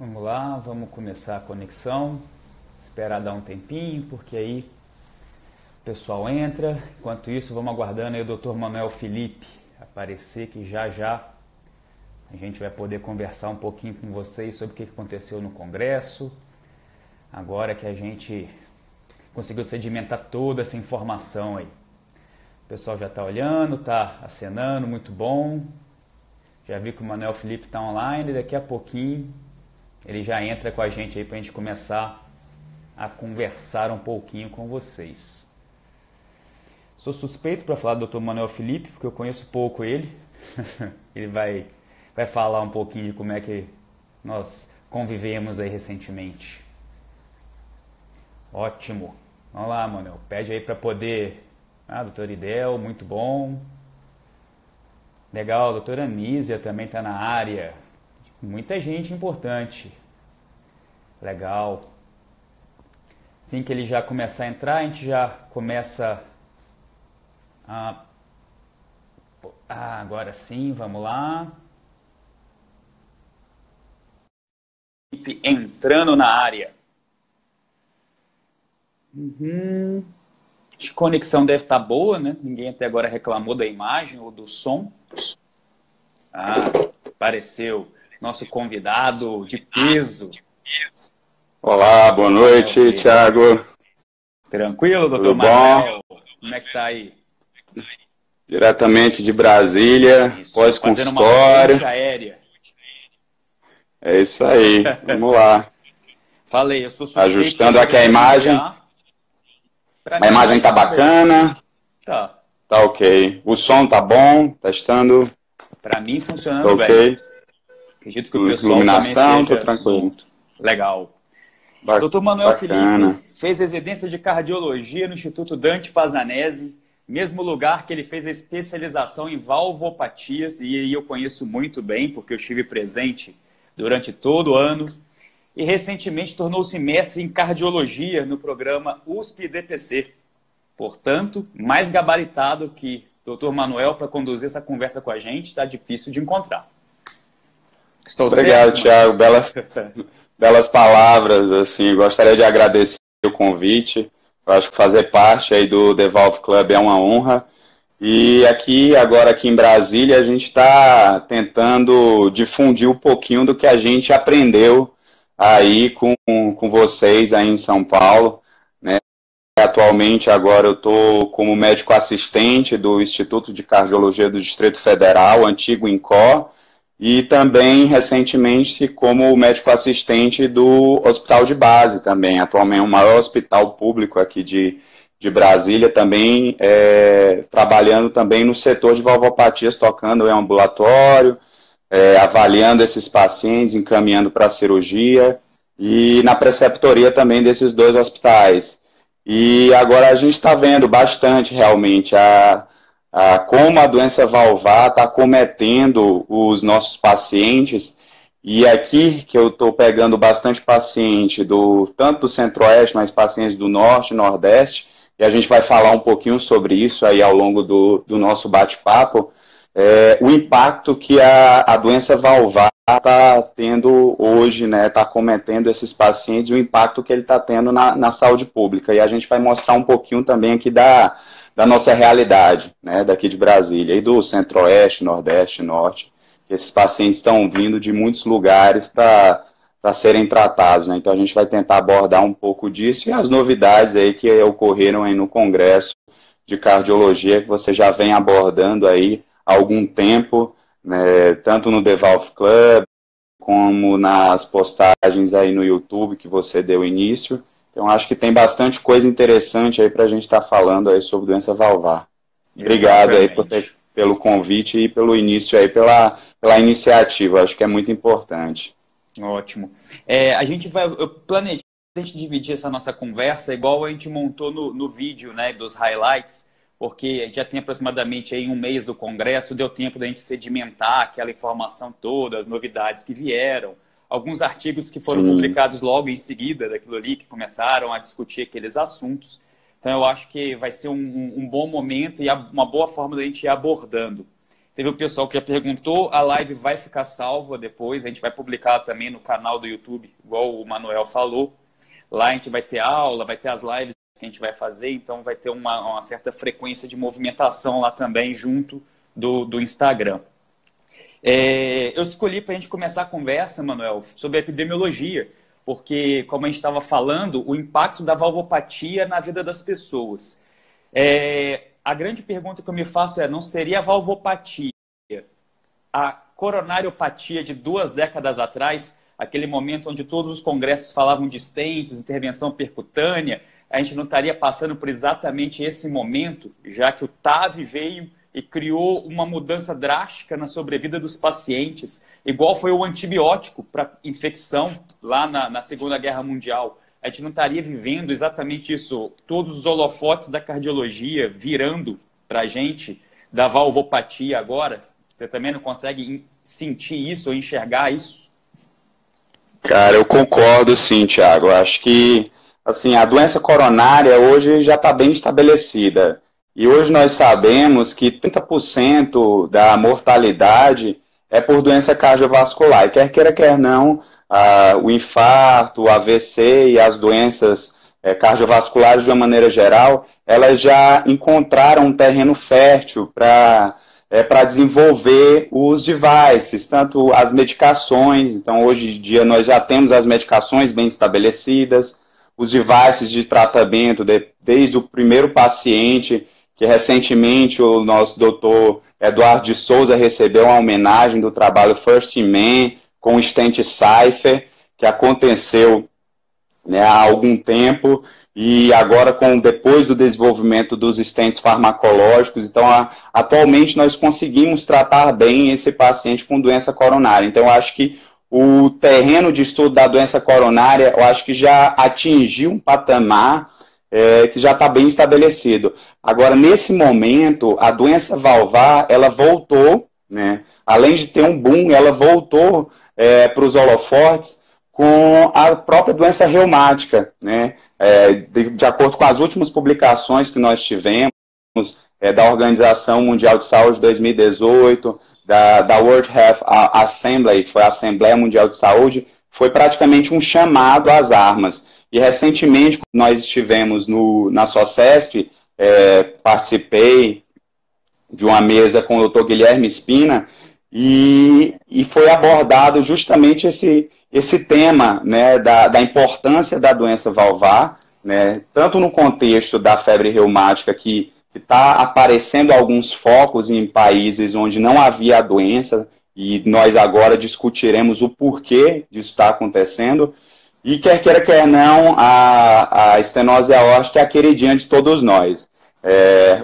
Vamos lá, vamos começar a conexão. Esperar dar um tempinho, porque aí o pessoal entra. Enquanto isso, vamos aguardando aí o Dr. Manuel Felipe aparecer, que já já a gente vai poder conversar um pouquinho com vocês sobre o que aconteceu no Congresso. Agora que a gente conseguiu sedimentar toda essa informação aí. O pessoal já está olhando, está acenando, muito bom. Já vi que o Manuel Felipe está online, daqui a pouquinho ele já entra com a gente aí para a gente começar a conversar um pouquinho com vocês. Sou suspeito para falar do Dr. Manuel Felipe, porque eu conheço pouco ele. Ele vai falar um pouquinho de como é que nós convivemos aí recentemente. Ótimo. Vamos lá, Manuel. Pede aí para poder... doutor Idel, muito bom. Legal, doutora Anísia também está na área. Muita gente importante. Legal. Assim que ele já começar a entrar, a gente já começa a... agora sim, vamos lá. Entrando na área. A conexão deve estar boa, né? Ninguém até agora reclamou da imagem ou do som. Apareceu nosso convidado de peso. Olá, boa noite, Thiago. Tranquilo, doutor Tudo Manuel? bom? Como é que tá aí? Diretamente de Brasília, Fazendo uma pós-consultório. ponte aérea. É isso aí, vamos lá. Falei, eu sou suspeito. Ajustando aqui a imagem. A imagem tá bacana. Tá. Tá ok. O som tá bom, testando. Para mim funcionando Tá ok. bem. Acredito que o pessoal Iluminação, também tô esteja tranquilo. legal. Dr. Manuel Bacana. Felipe fez residência de cardiologia no Instituto Dante Pazzanese, mesmo lugar que ele fez a especialização em valvopatias, e eu conheço muito bem, porque eu estive presente durante todo o ano, e recentemente tornou-se mestre em cardiologia no programa USP-DPC. Portanto, mais gabaritado que Dr. Manuel para conduzir essa conversa com a gente, está difícil de encontrar. Estou Obrigado, certo, Thiago. Belas palavras, assim, gostaria de agradecer o convite. Eu acho que fazer parte aí do The Valve Club é uma honra. E agora aqui em Brasília, a gente está tentando difundir um pouquinho do que a gente aprendeu aí com vocês aí em São Paulo, né? Atualmente, agora eu estou como médico assistente do Instituto de Cardiologia do Distrito Federal, antigo INCOR, e também, recentemente, como médico assistente do Hospital de Base também, atualmente o maior hospital público aqui de Brasília, também trabalhando também no setor de valvopatias, tocando em ambulatório, avaliando esses pacientes, encaminhando para a cirurgia, e na preceptoria também desses dois hospitais. E agora a gente está vendo bastante, realmente, como a doença valvar está acometendo os nossos pacientes, e aqui que eu estou pegando bastante paciente tanto do centro-oeste, mas pacientes do norte e nordeste, e a gente vai falar um pouquinho sobre isso aí ao longo do nosso bate-papo, o impacto que a doença valvar está tendo hoje, né, está acometendo esses pacientes, e o impacto que ele está tendo na saúde pública. E a gente vai mostrar um pouquinho também aqui da nossa realidade, né, daqui de Brasília, e do centro-oeste, nordeste, norte, que esses pacientes estão vindo de muitos lugares para serem tratados, né? Então a gente vai tentar abordar um pouco disso e as novidades aí que ocorreram aí no Congresso de Cardiologia, que você já vem abordando aí há algum tempo, né, tanto no The Valve Club, como nas postagens aí no YouTube que você deu início. Então, acho que tem bastante coisa interessante aí para a gente estar falando aí sobre doença valvar. Obrigado aí pelo convite e pelo início aí, pela iniciativa. Acho que é muito importante. Ótimo. Eu planejei a gente dividir essa nossa conversa igual a gente montou no vídeo, né, dos highlights, porque já tem aproximadamente aí um mês do Congresso, deu tempo da gente sedimentar aquela informação toda, as novidades que vieram, alguns artigos que foram publicados logo em seguida daquilo ali, que começaram a discutir aqueles assuntos. Então, eu acho que vai ser um bom momento e uma boa forma da gente ir abordando. Teve o pessoal que já perguntou, a live vai ficar salva depois, a gente vai publicar também no canal do YouTube, igual o Manuel falou. Lá a gente vai ter aula, vai ter as lives que a gente vai fazer, então vai ter uma certa frequência de movimentação lá também junto do Instagram. Eu escolhi para a gente começar a conversa, Manuel, sobre a epidemiologia, porque, como a gente estava falando, o impacto da valvopatia na vida das pessoas. A grande pergunta que eu me faço não seria a valvopatia, a coronariopatia de 2 décadas atrás, aquele momento onde todos os congressos falavam de stents, intervenção percutânea, a gente não estaria passando por exatamente esse momento, já que o TAV veio e criou uma mudança drástica na sobrevida dos pacientes, igual foi o antibiótico para infecção lá na Segunda Guerra Mundial. A gente não estaria vivendo exatamente isso, todos os holofotes da cardiologia virando para a gente da valvopatia agora. Você também não consegue sentir isso ou enxergar isso? Cara, eu concordo sim, Thiago. Eu acho que assim, a doença coronária hoje já está bem estabelecida. E hoje nós sabemos que 30% da mortalidade é por doença cardiovascular. E quer queira, quer não, o infarto, o AVC e as doenças cardiovasculares de uma maneira geral, elas já encontraram um terreno fértil para desenvolver os devices, tanto as medicações. Então, hoje em dia, nós já temos as medicações bem estabelecidas, os devices de tratamento, desde o primeiro paciente, que recentemente o nosso doutor Eduardo de Souza recebeu uma homenagem do trabalho First in Man com o stent Cypher, que aconteceu, né, há algum tempo, e agora depois do desenvolvimento dos stents farmacológicos. Então, atualmente nós conseguimos tratar bem esse paciente com doença coronária. Então, eu acho que o terreno de estudo da doença coronária, eu acho que já atingiu um patamar que já está bem estabelecido. Agora, nesse momento, a doença valvar, ela voltou, né? Além de ter um boom, ela voltou para os holofotes com a própria doença reumática, né? De acordo com as últimas publicações que nós tivemos, da Organização Mundial de Saúde 2018, da World Health Assembly, foi a Assembleia Mundial de Saúde, foi praticamente um chamado às armas. E recentemente, nós estivemos na SOCESP, participei de uma mesa com o Dr. Guilherme Spina, e foi abordado justamente esse tema, né, da importância da doença valvar, né, tanto no contexto da febre reumática, que está aparecendo alguns focos em países onde não havia a doença, e nós agora discutiremos o porquê disso está acontecendo. E quer queira, quer não, a estenose aórtica é a queridinha de todos nós.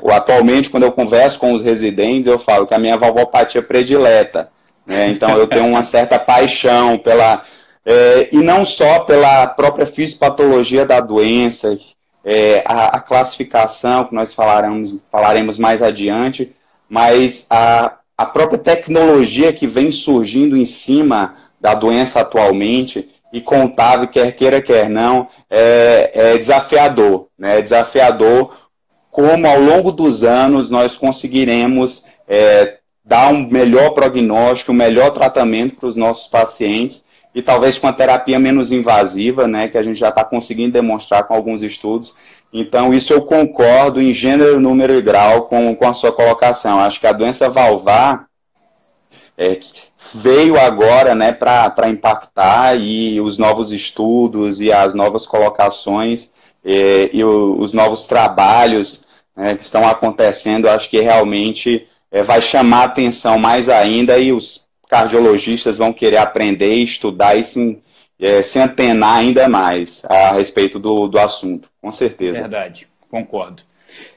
Atualmente, quando eu converso com os residentes, eu falo que a minha valvopatia predileta, né? Então, eu tenho uma certa paixão e não só pela própria fisiopatologia da doença, a classificação, que nós falaremos mais adiante, mas a própria tecnologia que vem surgindo em cima da doença atualmente, e contável, quer queira, quer não, é desafiador, né? É desafiador como ao longo dos anos nós conseguiremos dar um melhor prognóstico, um melhor tratamento para os nossos pacientes, e talvez com a terapia menos invasiva, né, que a gente já está conseguindo demonstrar com alguns estudos. Então, isso eu concordo em gênero, número e grau com a sua colocação. Acho que a doença valvar veio agora, né, para impactar, e os novos estudos e as novas colocações e os novos trabalhos, né, que estão acontecendo, acho que realmente vai chamar a atenção mais ainda, e os cardiologistas vão querer aprender, estudar e se antenar ainda mais a respeito do assunto, com certeza. Verdade, concordo.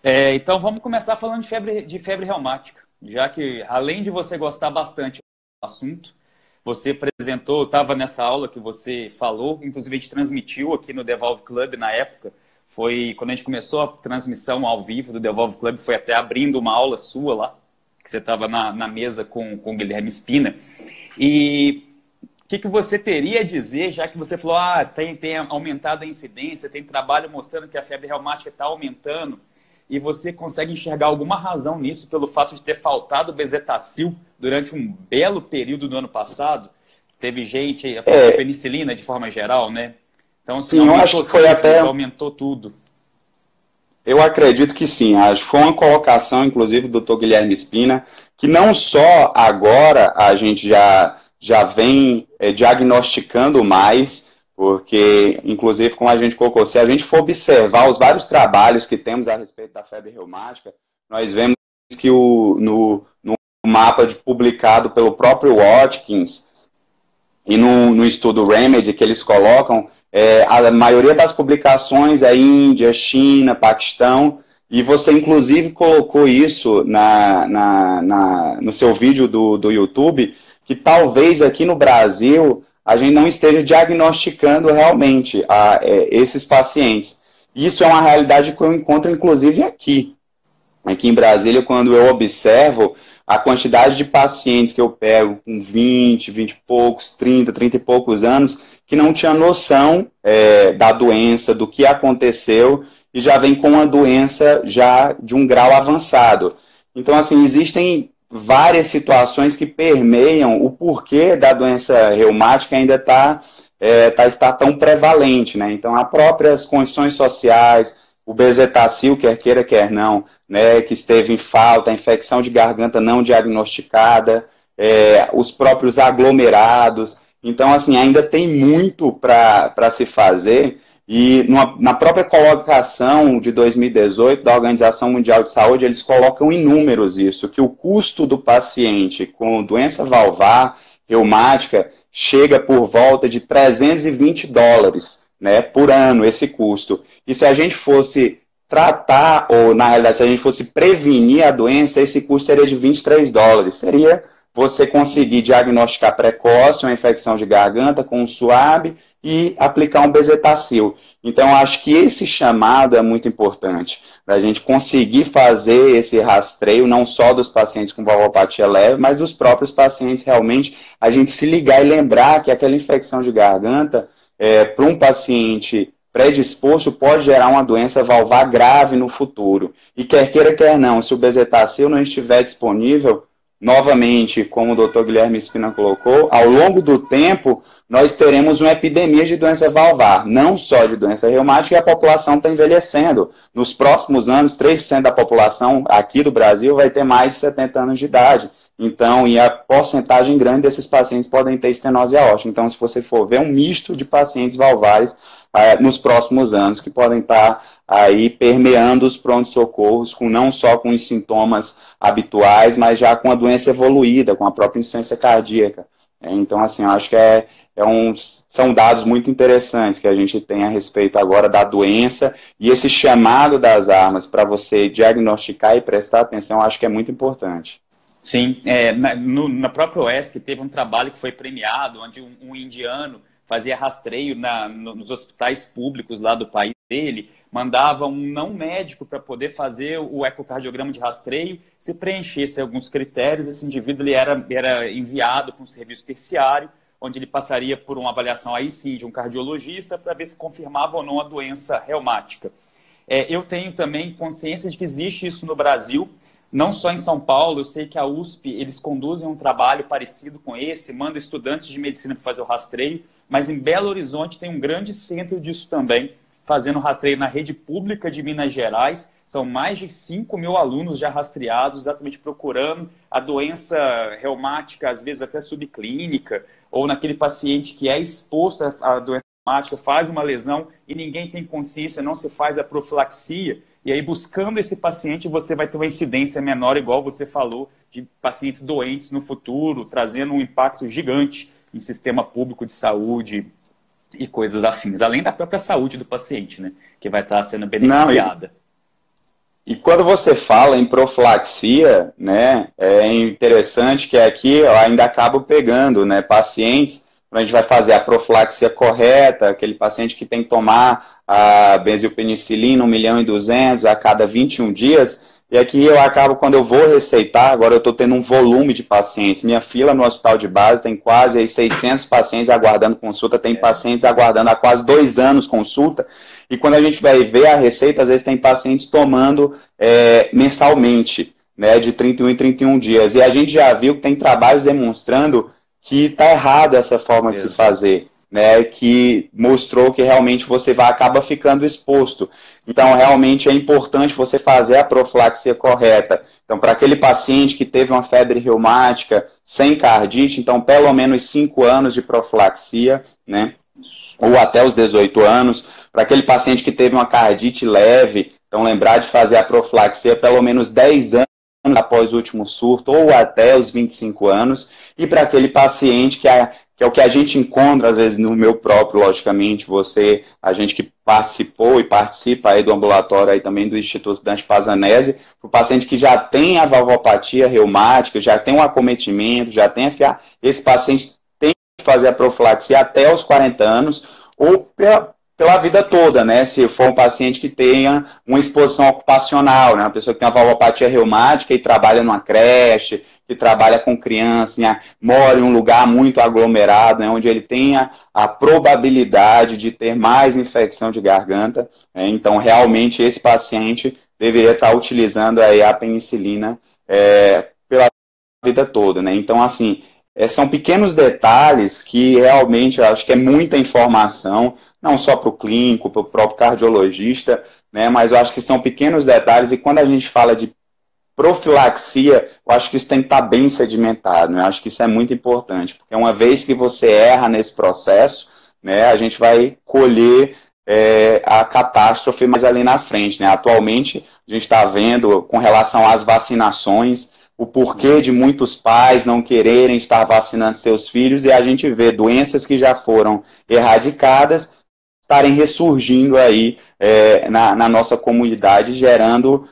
Então vamos começar falando de febre reumática, já que, além de você gostar bastante do assunto, você apresentou, estava nessa aula que você falou, inclusive a gente transmitiu aqui no Devolve Club na época, foi quando a gente começou a transmissão ao vivo do Devolve Club, foi até abrindo uma aula sua lá, que você estava na mesa com o Guilherme Spina. E o que você teria a dizer, já que você falou, tem aumentado a incidência, tem trabalho mostrando que a febre reumática está aumentando. e você consegue enxergar alguma razão nisso pelo fato de ter faltado o bezetacil durante um belo período do ano passado? Teve gente, a penicilina de forma geral, né? Então, assim, sim, eu acho que foi até... aumentou tudo. Eu acredito que sim, acho que foi uma colocação, inclusive, do Dr. Guilherme Spina, que não só agora a gente já vem diagnosticando mais, porque, inclusive, como a gente colocou, se a gente for observar os vários trabalhos que temos a respeito da febre reumática, nós vemos que no mapa publicado pelo próprio Watkins e no estudo Remedy que eles colocam, a maioria das publicações é Índia, China, Paquistão, e você inclusive colocou isso no seu vídeo do YouTube, que talvez aqui no Brasil a gente não esteja diagnosticando realmente esses pacientes. Isso é uma realidade que eu encontro inclusive aqui em Brasília, quando eu observo a quantidade de pacientes que eu pego com 20 e poucos, 30 e poucos anos, que não tinha noção da doença, do que aconteceu, e já vem com uma doença já de um grau avançado. Então, assim, existem várias situações que permeiam o porquê da doença reumática ainda está tão prevalente, né? Então, as próprias condições sociais, o bezetacil, quer queira, quer não, né, que esteve em falta, a infecção de garganta não diagnosticada, os próprios aglomerados. Então, assim, ainda tem muito para se fazer, e na própria colocação de 2018 da Organização Mundial de Saúde, eles colocam em números isso, que o custo do paciente com doença valvar reumática chega por volta de $320, né, por ano, esse custo. E se a gente fosse tratar, ou na realidade, se a gente fosse prevenir a doença, esse custo seria de $23. Seria você conseguir diagnosticar precoce uma infecção de garganta com um SUAB e aplicar um bezetacil. Então, acho que esse chamado é muito importante, da gente conseguir fazer esse rastreio, não só dos pacientes com valvopatia leve, mas dos próprios pacientes, realmente, a gente se ligar e lembrar que aquela infecção de garganta, para um paciente predisposto, pode gerar uma doença valvar grave no futuro. E quer queira, quer não, se o bezetacil não estiver disponível, novamente, como o Dr. Guilherme Spina colocou, ao longo do tempo, nós teremos uma epidemia de doença valvar, não só de doença reumática, e a população está envelhecendo. Nos próximos anos, 3% da população aqui do Brasil vai ter mais de 70 anos de idade. Então, e a porcentagem grande desses pacientes podem ter estenose aórtica. Então, se você for ver um misto de pacientes valvares nos próximos anos, que podem estar aí permeando os prontos-socorros, não só com os sintomas habituais, mas já com a doença evoluída, com a própria insuficiência cardíaca. Então, assim, eu acho que são dados muito interessantes que a gente tem a respeito agora da doença, e esse chamado das armas para você diagnosticar e prestar atenção, eu acho que é muito importante. Sim, na própria UESC teve um trabalho que foi premiado, onde um indiano fazia rastreio nos hospitais públicos lá do país dele, mandava um não médico para poder fazer o ecocardiograma de rastreio. Se preenchesse alguns critérios, esse indivíduo ele era enviado para um serviço terciário, onde ele passaria por uma avaliação aí sim de um cardiologista para ver se confirmava ou não a doença reumática. Eu tenho também consciência de que existe isso no Brasil, não só em São Paulo. Eu sei que a USP, eles conduzem um trabalho parecido com esse, mandam estudantes de medicina para fazer o rastreio, mas em Belo Horizonte tem um grande centro disso também, fazendo rastreio na rede pública de Minas Gerais. São mais de 5 mil alunos já rastreados, exatamente procurando a doença reumática, às vezes até subclínica, ou naquele paciente que é exposto à doença reumática, faz uma lesão e ninguém tem consciência, não se faz a profilaxia. E aí, buscando esse paciente, você vai ter uma incidência menor, igual você falou, de pacientes doentes no futuro, trazendo um impacto gigante em sistema público de saúde e coisas afins, além da própria saúde do paciente, né, que vai estar sendo beneficiada. E quando você fala em profilaxia, né, é interessante que aqui eu ainda acabo pegando, né, pacientes, quando a gente vai fazer a profilaxia correta, aquele paciente que tem que tomar a benzilpenicilina 1.200.000 a cada 21 dias, E aqui eu acabo, quando eu vou receitar, agora eu estou tendo um volume de pacientes. Minha fila no hospital de base tem quase aí 600 pacientes aguardando consulta, tem pacientes aguardando há quase 2 anos consulta. E quando a gente vai ver a receita, às vezes tem pacientes tomando mensalmente, né, de 31 em 31 dias. E a gente já viu que tem trabalhos demonstrando que está errado essa forma de se fazer, né, que mostrou que realmente você acaba ficando exposto. Então, realmente é importante você fazer a profilaxia correta. Então, para aquele paciente que teve uma febre reumática sem cardite, então, pelo menos 5 anos de profilaxia, né, ou até os 18 anos. Para aquele paciente que teve uma cardite leve, então, lembrar de fazer a profilaxia pelo menos 10 anos após o último surto, ou até os 25 anos. E para aquele paciente que é o que a gente encontra, às vezes, no meu próprio, logicamente, a gente que participou e participa aí do ambulatório aí também do Instituto Dante Pazanese, o paciente que já tem a valvopatia reumática, já tem um acometimento, já tem FA, esse paciente tem que fazer a profilaxia até os 40 anos, ou pela vida toda, né? Se for um paciente que tenha uma exposição ocupacional, né? Uma pessoa que tem uma valvopatia reumática e trabalha numa creche, que trabalha com criança, né? Mora em um lugar muito aglomerado, né? Onde ele tenha a probabilidade de ter mais infecção de garganta, né? Então, realmente, esse paciente deveria estar utilizando aí a penicilina pela vida toda, né? Então, assim, são pequenos detalhes que realmente eu acho que é muita informação, não só para o clínico, para o próprio cardiologista, né? Mas eu acho que são pequenos detalhes e quando a gente fala de profilaxia, eu acho que isso tem que estar bem sedimentado, né? Eu acho que isso é muito importante, porque uma vez que você erra nesse processo, né, a gente vai colher a catástrofe mais ali na frente, né? Atualmente, a gente está vendo, com relação às vacinações, o porquê de muitos pais não quererem estar vacinando seus filhos, e a gente vê doenças que já foram erradicadas estarem ressurgindo aí na nossa comunidade, gerando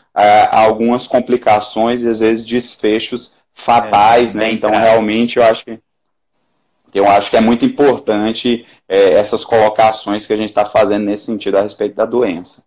algumas complicações e às vezes desfechos fatais, né? Então, realmente, eu acho que é muito importante essas colocações que a gente está fazendo nesse sentido a respeito da doença.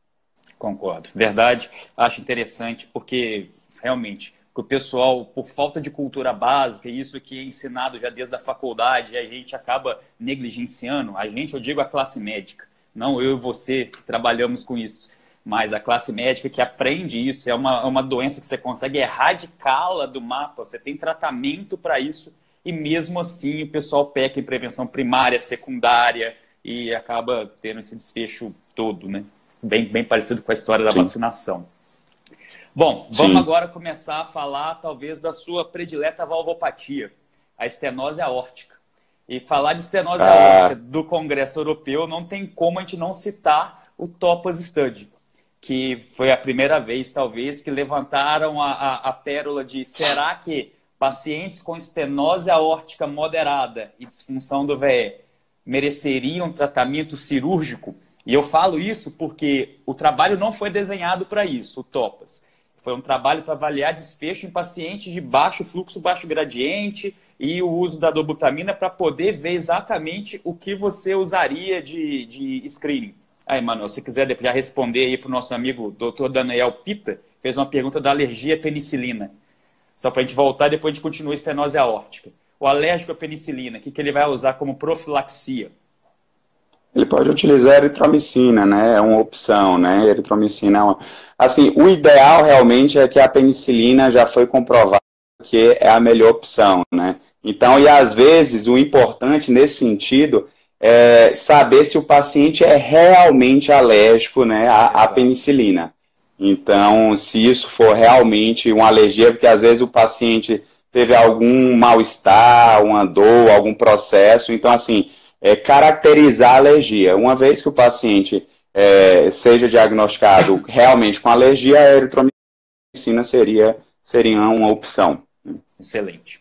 Concordo. Verdade. Acho interessante porque, realmente, que o pessoal, por falta de cultura básica, isso que é ensinado já desde a faculdade, a gente acaba negligenciando. A gente, eu digo a classe médica, não eu e você que trabalhamos com isso, mas a classe médica que aprende isso, é uma doença que você consegue erradicá-la do mapa, você tem tratamento para isso, e mesmo assim o pessoal peca em prevenção primária, secundária, e acaba tendo esse desfecho todo, né? Bem parecido com a história da vacinação. Bom, vamos agora começar a falar talvez da sua predileta valvopatia, a estenose aórtica. E falar de estenose aórtica do Congresso Europeu não tem como a gente não citar o TOPAZ Study, que foi a primeira vez, talvez, que levantaram a pérola de será que pacientes com estenose aórtica moderada e disfunção do VE mereceriam tratamento cirúrgico? E eu falo isso porque o trabalho não foi desenhado para isso, o TOPAZ. Foi um trabalho para avaliar desfecho em pacientes de baixo fluxo, baixo gradiente e o uso da dobutamina para poder ver exatamente o que você usaria de screening. Aí, Manuel, se quiser já responder aí para o nosso amigo Dr. Daniel Pita, fez uma pergunta da alergia à penicilina. Só para a gente voltar e depois a gente continua a estenose aórtica. O alérgico à penicilina, o que ele vai usar como profilaxia? Ele pode utilizar eritromicina, né? É uma opção, né? Eritromicina é uma... Assim, o ideal realmente é que a penicilina já foi comprovado que é a melhor opção, né? Então, e às vezes, o importante nesse sentido é saber se o paciente é realmente alérgico, né, à penicilina. Então, se isso for realmente uma alergia, porque às vezes o paciente teve algum mal-estar, uma dor, algum processo, então assim, caracterizar a alergia. Uma vez que o paciente seja diagnosticado realmente com alergia, a eritromicina seria uma opção. Excelente.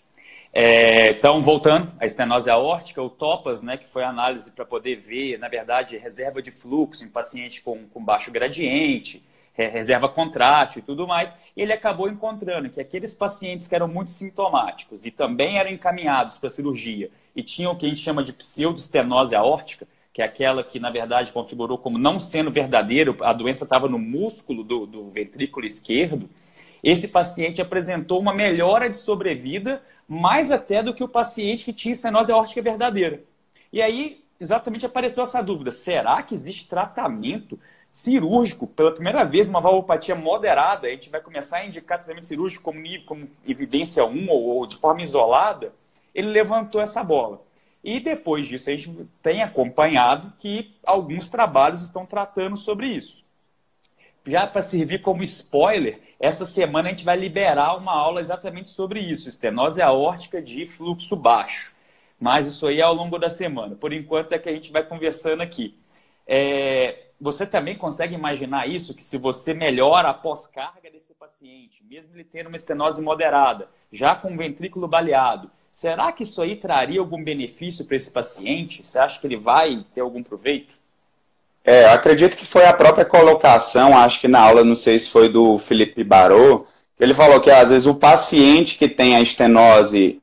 Então, voltando à estenose aórtica, o TOPAZ, né, que foi a análise para poder ver, na verdade, reserva de fluxo em paciente com baixo gradiente, reserva contrátil e tudo mais, ele acabou encontrando que aqueles pacientes que eram muito sintomáticos e também eram encaminhados para cirurgia e tinham o que a gente chama de pseudoestenose aórtica, que é aquela que, na verdade, configurou como não sendo verdadeiro, a doença estava no músculo do ventrículo esquerdo, esse paciente apresentou uma melhora de sobrevida, mais até do que o paciente que tinha estenose aórtica verdadeira. E aí, exatamente apareceu essa dúvida, será que existe tratamento cirúrgico? Pela primeira vez, uma valvopatia moderada, a gente vai começar a indicar tratamento cirúrgico como evidência 1 ou de forma isolada. Ele levantou essa bola. E depois disso, a gente tem acompanhado que alguns trabalhos estão tratando sobre isso. Já para servir como spoiler, essa semana a gente vai liberar uma aula exatamente sobre isso, estenose aórtica de fluxo baixo. Mas isso aí é ao longo da semana. Por enquanto é que a gente vai conversando aqui. Você também consegue imaginar isso, que se você melhora a pós-carga desse paciente, mesmo ele tendo uma estenose moderada, já com o ventrículo baleado, será que isso aí traria algum benefício para esse paciente? Você acha que ele vai ter algum proveito? Eu acredito que foi a própria colocação, acho que na aula, não sei se foi do Felipe Barô, que ele falou que às vezes o paciente que tem a estenose,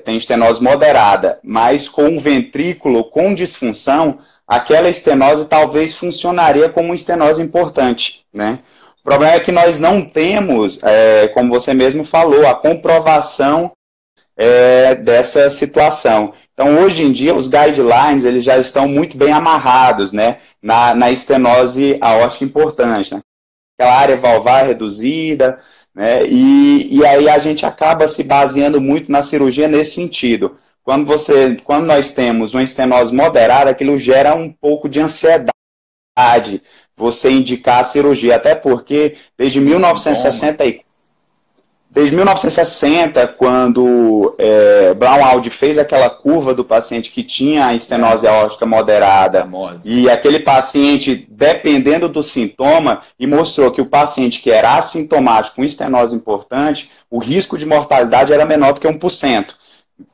tem estenose moderada, mas com um ventrículo com disfunção, aquela estenose talvez funcionaria como uma estenose importante, né? O problema é que nós não temos, como você mesmo falou, a comprovação dessa situação. Então, hoje em dia, os guidelines eles já estão muito bem amarrados, né, na estenose aórtica importante, né? Aquela área valvar reduzida, né, e aí a gente acaba se baseando muito na cirurgia nesse sentido. Quando nós temos uma estenose moderada, aquilo gera um pouco de ansiedade você indicar a cirurgia, até porque desde 1960, quando Brown-Wald fez aquela curva do paciente que tinha a estenose aórtica moderada, e aquele paciente, dependendo do sintoma, e mostrou que o paciente que era assintomático com estenose importante, o risco de mortalidade era menor do que 1%.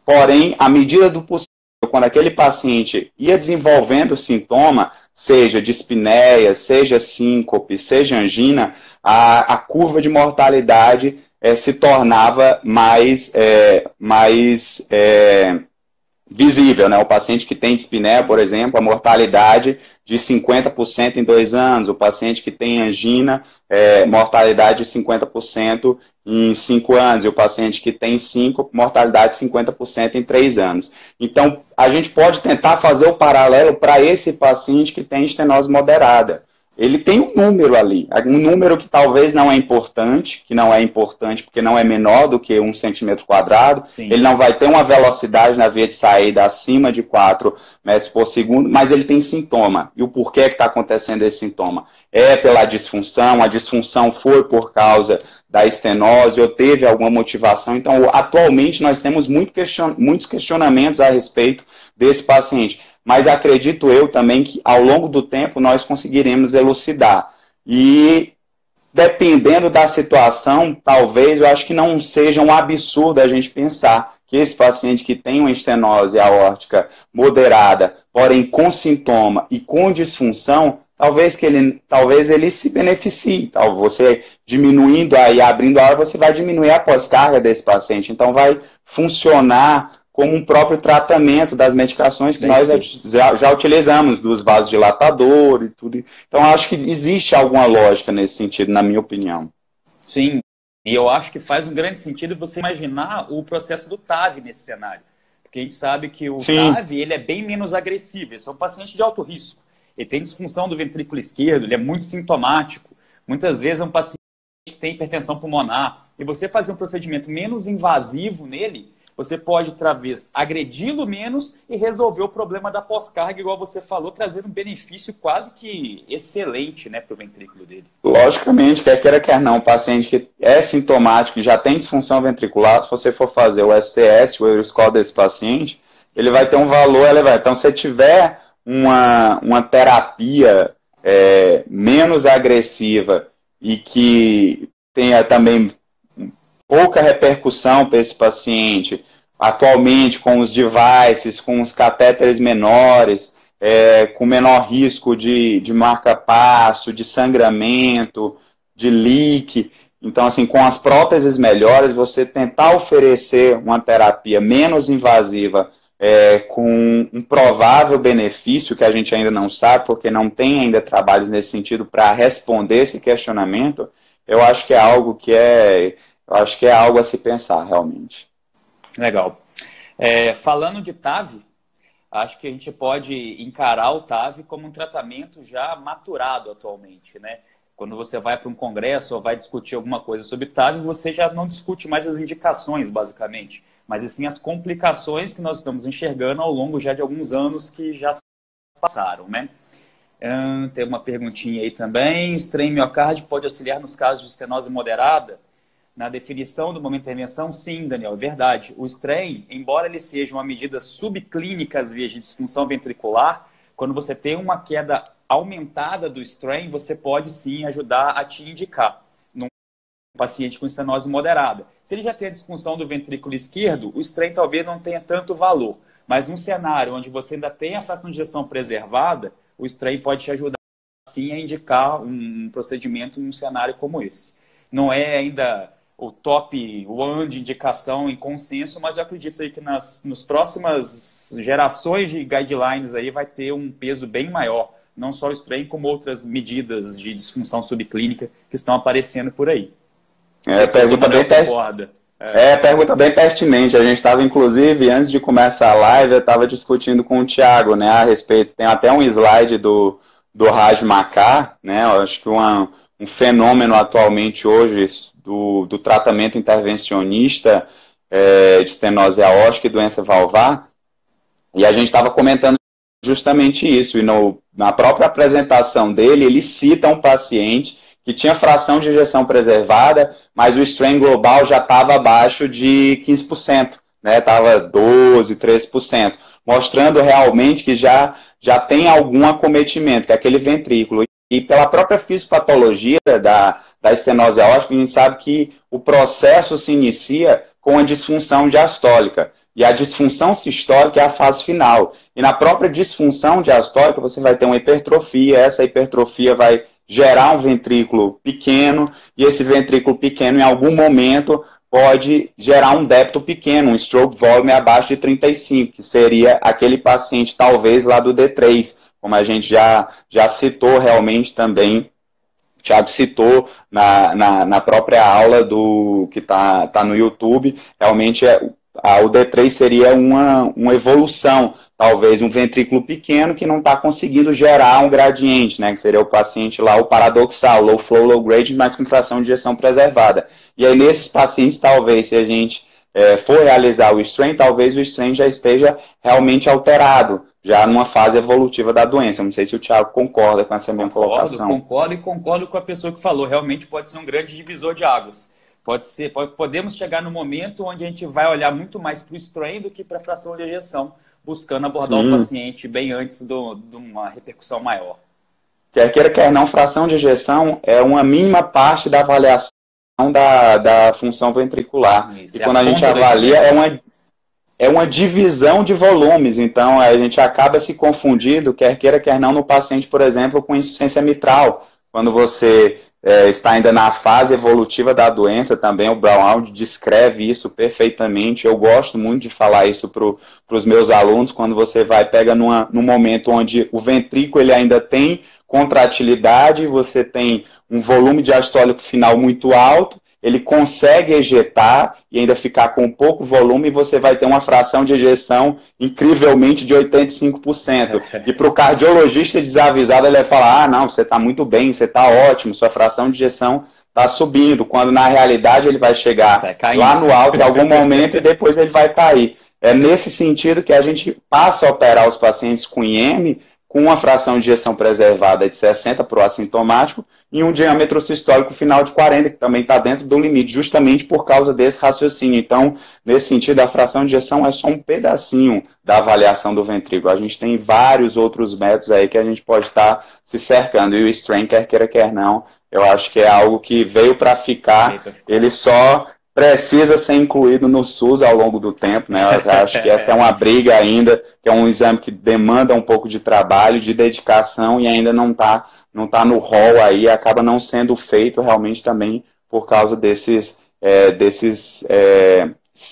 Porém, à medida do possível, quando aquele paciente ia desenvolvendo sintoma, seja dispneia, seja síncope, seja angina, a curva de mortalidade se tornava mais visível, né? O paciente que tem dispneia, por exemplo, a mortalidade de 50% em 2 anos, o paciente que tem angina, mortalidade de 50% em 5 anos, e o paciente que tem síncope, mortalidade de 50% em 3 anos. Então, a gente pode tentar fazer o paralelo para esse paciente que tem estenose moderada. Ele tem um número ali, um número que talvez não é importante, porque não é menor do que 1 centímetro quadrado, ele não vai ter uma velocidade na via de saída acima de 4 metros por segundo, mas ele tem sintoma. E o porquê que está acontecendo esse sintoma? É pela disfunção, a disfunção foi por causa da estenose ou teve alguma motivação. Então, atualmente nós temos muitos questionamentos a respeito desse paciente. Mas acredito eu também que ao longo do tempo nós conseguiremos elucidar. E dependendo da situação, talvez eu acho que não seja um absurdo a gente pensar que esse paciente que tem uma estenose aórtica moderada, porém com sintoma e com disfunção, talvez ele se beneficie. Você diminuindo aí, abrindo a aura, você vai diminuir a pós-carga desse paciente. Então vai funcionar como um próprio tratamento das medicações que nós já utilizamos, dos vasodilatadores e tudo. Então, acho que existe alguma lógica nesse sentido, na minha opinião. Sim, e eu acho que faz um grande sentido você imaginar o processo do TAV nesse cenário. Porque a gente sabe que o TAV ele é bem menos agressivo, esse é um paciente de alto risco. Ele tem disfunção do ventrículo esquerdo, ele é muito sintomático. Muitas vezes é um paciente que tem hipertensão pulmonar. E você fazer um procedimento menos invasivo nele, você pode, talvez, agredi-lo menos e resolver o problema da pós-carga, igual você falou, trazendo um benefício quase que excelente, né, para o ventrículo dele. Logicamente, quer queira, quer não, o paciente que é sintomático, já tem disfunção ventricular, se você for fazer o STS, o Euroscore desse paciente, ele vai ter um valor elevado. Então, se tiver uma terapia menos agressiva e que tenha também pouca repercussão para esse paciente, atualmente com os devices, com os catéteres menores, com menor risco de marca-passo, de sangramento, de leak. Então, assim, com as próteses melhores, você tentar oferecer uma terapia menos invasiva, com um provável benefício que a gente ainda não sabe, porque não tem ainda trabalhos nesse sentido para responder esse questionamento, eu acho que é algo eu acho que é algo a se pensar, realmente. Legal. Falando de TAV, acho que a gente pode encarar o TAV como um tratamento já maturado atualmente, né? Quando você vai para um congresso ou vai discutir alguma coisa sobre TAV, você já não discute mais as indicações, basicamente, mas sim as complicações que nós estamos enxergando ao longo já de alguns anos que já se passaram, né? Tem uma perguntinha aí também. O strain miocárdio pode auxiliar nos casos de estenose moderada? Na definição do momento de intervenção, sim, Daniel, é verdade. O strain, embora ele seja uma medida subclínica às vezes de disfunção ventricular, quando você tem uma queda aumentada do strain, você pode sim ajudar a te indicar num paciente com estenose moderada. Se ele já tem a disfunção do ventrículo esquerdo, o strain talvez não tenha tanto valor. Mas num cenário onde você ainda tem a fração de ejeção preservada, o strain pode te ajudar sim a indicar um procedimento em um cenário como esse. Não é ainda o top one de indicação em consenso, mas eu acredito aí que nas próximas gerações de guidelines aí vai ter um peso bem maior, não só o strain, como outras medidas de disfunção subclínica que estão aparecendo por aí. Pergunta bem pertinente. A gente estava, inclusive, antes de começar a live, eu estava discutindo com o Thiago, né, a respeito. Tem até um slide do Raj Makkar, né? Eu acho que um fenômeno atualmente hoje do tratamento intervencionista de estenose aórtica e doença valvar. E a gente estava comentando justamente isso. E na própria apresentação dele, ele cita um paciente que tinha fração de ejeção preservada, mas o strain global já estava abaixo de 15%, né? Estava 12%, 13%, mostrando realmente que já tem algum acometimento, que é aquele ventrículo. E pela própria fisiopatologia da estenose aórtica, a gente sabe que o processo se inicia com a disfunção diastólica. E a disfunção sistólica é a fase final. E na própria disfunção diastólica, você vai ter uma hipertrofia, essa hipertrofia vai gerar um ventrículo pequeno, e esse ventrículo pequeno, em algum momento, pode gerar um débito pequeno, um stroke volume abaixo de 35, que seria aquele paciente, talvez, lá do D3, como a gente já citou realmente também, o Thiago citou na própria aula que tá no YouTube, realmente o D3 seria uma evolução, talvez um ventrículo pequeno que não está conseguindo gerar um gradiente, né, que seria o paciente lá, o paradoxal, low flow, low grade, mas com fração de ejeção preservada. E aí nesses pacientes, talvez, se a gente for realizar o strain, talvez o strain já esteja realmente alterado, já numa fase evolutiva da doença. Não sei se o Thiago concorda com essa minha colocação. Concordo com a pessoa que falou. Realmente pode ser um grande divisor de águas. Podemos chegar no momento onde a gente vai olhar muito mais para o strain do que para a fração de ejeção, buscando abordar o paciente bem antes de uma repercussão maior. Quer queira, quer não, fração de ejeção é uma mínima parte da avaliação da função ventricular. Isso, e quando a gente avalia, é uma divisão de volumes. Então, a gente acaba se confundindo, quer queira, quer não, no paciente, por exemplo, com insuficiência mitral. Quando você está ainda na fase evolutiva da doença, também o Brown descreve isso perfeitamente. Eu gosto muito de falar isso para os meus alunos, quando você pega num momento onde o ventrículo ele ainda tem contratilidade, você tem um volume diastólico final muito alto, ele consegue ejetar e ainda ficar com pouco volume, e você vai ter uma fração de ejeção incrivelmente de 85%. E para o cardiologista desavisado, ele vai falar, não, você está muito bem, você está ótimo, sua fração de ejeção está subindo, quando na realidade ele vai chegar lá no alto em algum momento e depois ele vai cair. É nesse sentido que a gente passa a operar os pacientes com IM, com uma fração de ejeção preservada de 60 para o assintomático e um diâmetro sistólico final de 40, que também está dentro do limite, justamente por causa desse raciocínio. Então, nesse sentido, a fração de ejeção é só um pedacinho da avaliação do ventrículo. A gente tem vários outros métodos aí que a gente pode estar se cercando. E o strain, quer queira, quer não, eu acho que é algo que veio para ficar. Ele só precisa ser incluído no SUS ao longo do tempo, né? Eu acho que essa é uma briga ainda, que é um exame que demanda um pouco de trabalho, de dedicação, e ainda não tá no rol aí, acaba não sendo feito realmente também por causa desses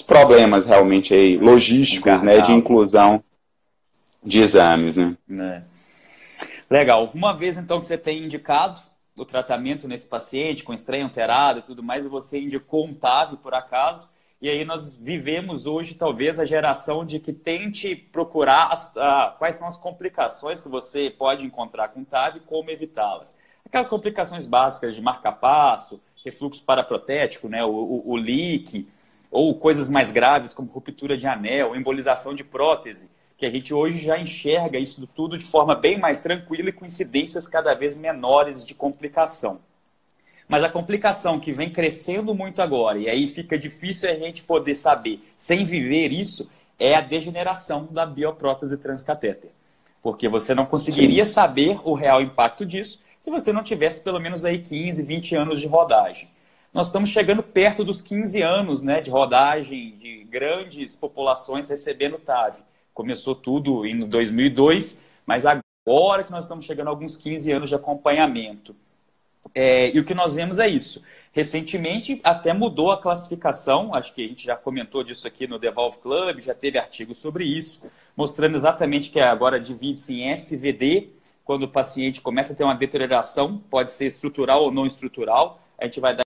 problemas realmente aí, logísticos, né, de inclusão de exames, né? Legal. Uma vez então que você tem indicado, o tratamento nesse paciente com estreia alterada e tudo mais, e você indicou um TAV por acaso, e aí nós vivemos hoje talvez a geração de que tente procurar quais são as complicações que você pode encontrar com o TAV e como evitá-las. Aquelas complicações básicas de marca-passo, refluxo paraprotético, né, o leak, ou coisas mais graves como ruptura de anel, embolização de prótese, que a gente hoje já enxerga isso tudo de forma bem mais tranquila e com incidências cada vez menores de complicação. Mas a complicação que vem crescendo muito agora, e aí fica difícil a gente poder saber, sem viver isso, é a degeneração da bioprótese transcatéter. Porque você não conseguiria saber o real impacto disso se você não tivesse pelo menos aí 15, 20 anos de rodagem. Nós estamos chegando perto dos 15 anos, né, de rodagem de grandes populações recebendo TAV. Começou tudo em 2002, mas agora que nós estamos chegando a alguns 15 anos de acompanhamento. E o que nós vemos é isso. Recentemente até mudou a classificação, acho que a gente já comentou disso aqui no Devolve Club, já teve artigo sobre isso, mostrando exatamente que agora divide-se em SVD, quando o paciente começa a ter uma deterioração, pode ser estrutural ou não estrutural. A gente vai dar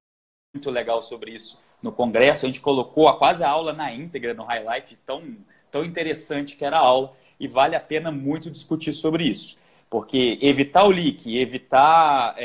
muito legal sobre isso no congresso, a gente colocou quase a aula na íntegra, no highlight, tão interessante que era a aula, e vale a pena muito discutir sobre isso. Porque evitar o leak, evitar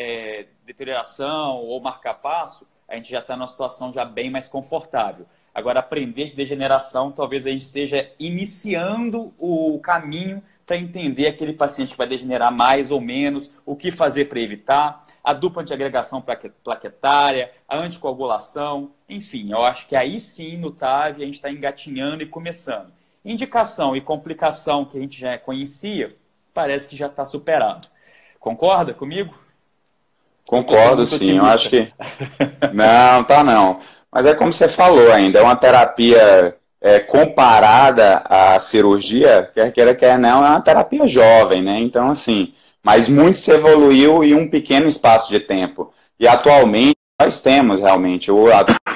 deterioração ou marca-passo, a gente já está numa situação já bem mais confortável. Agora, aprender de degeneração, talvez a gente esteja iniciando o caminho para entender aquele paciente que vai degenerar mais ou menos, o que fazer para evitar, a dupla antiagregação plaquetária, a anticoagulação, enfim, eu acho que aí sim no TAV a gente está engatinhando e começando. Indicação e complicação que a gente já conhecia, parece que já está superado. Concorda comigo? Concordo, sim. Eu acho que... Não, tá não. Mas é como você falou ainda, é uma terapia comparada à cirurgia, quer queira, quer não, é uma terapia jovem, né? Então, assim, mas muito se evoluiu em um pequeno espaço de tempo. E atualmente nós temos realmente,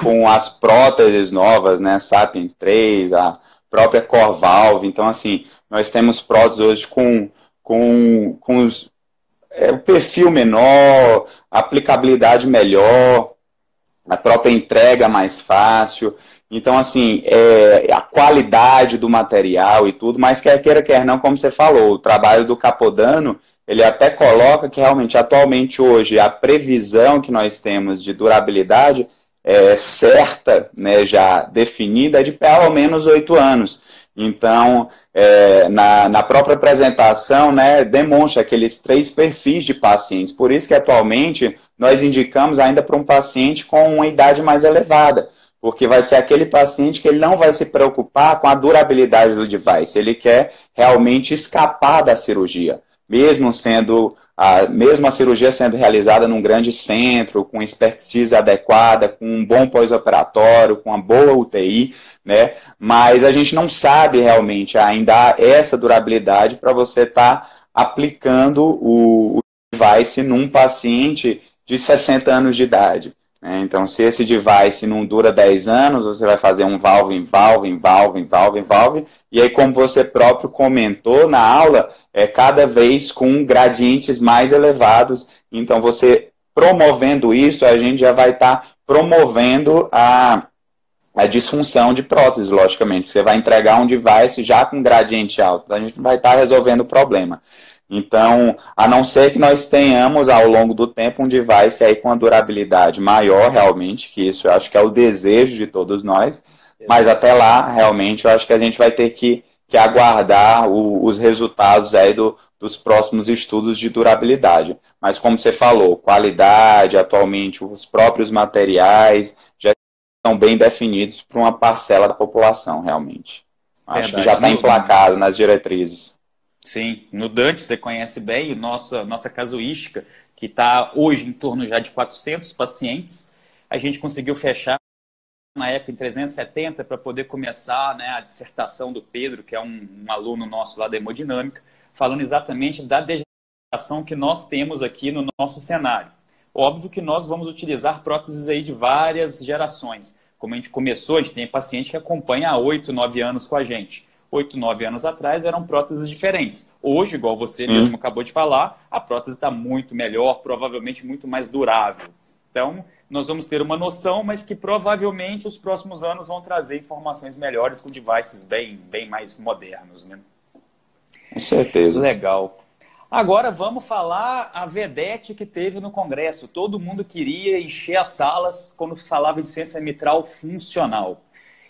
com as próteses novas, né? Sapien 3, a própria Corvalve. Então, assim, nós temos próteses hoje com o perfil menor, aplicabilidade melhor, a própria entrega mais fácil. Então, assim, a qualidade do material e tudo, mas quer queira, quer não, como você falou, o trabalho do Capodano, ele até coloca que realmente, atualmente, hoje, a previsão que nós temos de durabilidade é certa, né, já definida, é de pelo menos 8 anos. Então, na própria apresentação, né, demonstra aqueles 3 perfis de pacientes. Por isso que, atualmente, nós indicamos ainda para um paciente com uma idade mais elevada, porque vai ser aquele paciente que ele não vai se preocupar com a durabilidade do device. Ele quer realmente escapar da cirurgia, mesmo a cirurgia sendo realizada num grande centro, com expertise adequada, com um bom pós-operatório, com uma boa UTI, né? Mas a gente não sabe realmente ainda essa durabilidade para você estar aplicando o device num paciente de 60 anos de idade. Então, se esse device não dura 10 anos, você vai fazer um valve em valve, em valve, em valve, em valve, e aí, como você próprio comentou na aula, cada vez com gradientes mais elevados. Então, você promovendo isso, a gente já vai estar promovendo a disfunção de prótese, logicamente. Você vai entregar um device já com gradiente alto, a gente não vai estar resolvendo o problema. Então, a não ser que nós tenhamos ao longo do tempo um device aí com a durabilidade maior realmente, que isso eu acho que é o desejo de todos nós, mas até lá, realmente, eu acho que a gente vai ter que aguardar os resultados aí dos próximos estudos de durabilidade. Mas como você falou, qualidade, atualmente, os próprios materiais já estão bem definidos para uma parcela da população, realmente. Acho que já está emplacado nas diretrizes. Sim, no Dante você conhece bem nossa casuística, que está hoje em torno já de 400 pacientes. A gente conseguiu fechar na época em 370 para poder começar, né, a dissertação do Pedro, que é um aluno nosso lá da hemodinâmica, falando exatamente da degeneração que nós temos aqui no nosso cenário. Óbvio que nós vamos utilizar próteses aí de várias gerações. Como a gente começou, a gente tem paciente que acompanha há 8, 9 anos com a gente. 8, 9 anos atrás eram próteses diferentes. Hoje, igual você Sim. mesmo acabou de falar, a prótese está muito melhor, provavelmente muito mais durável. Então, nós vamos ter uma noção, mas que provavelmente os próximos anos vão trazer informações melhores com devices bem mais modernos, né? Com certeza. Legal. Agora vamos falar a vedete que teve no Congresso. Todo mundo queria encher as salas quando se falava de ciência mitral funcional.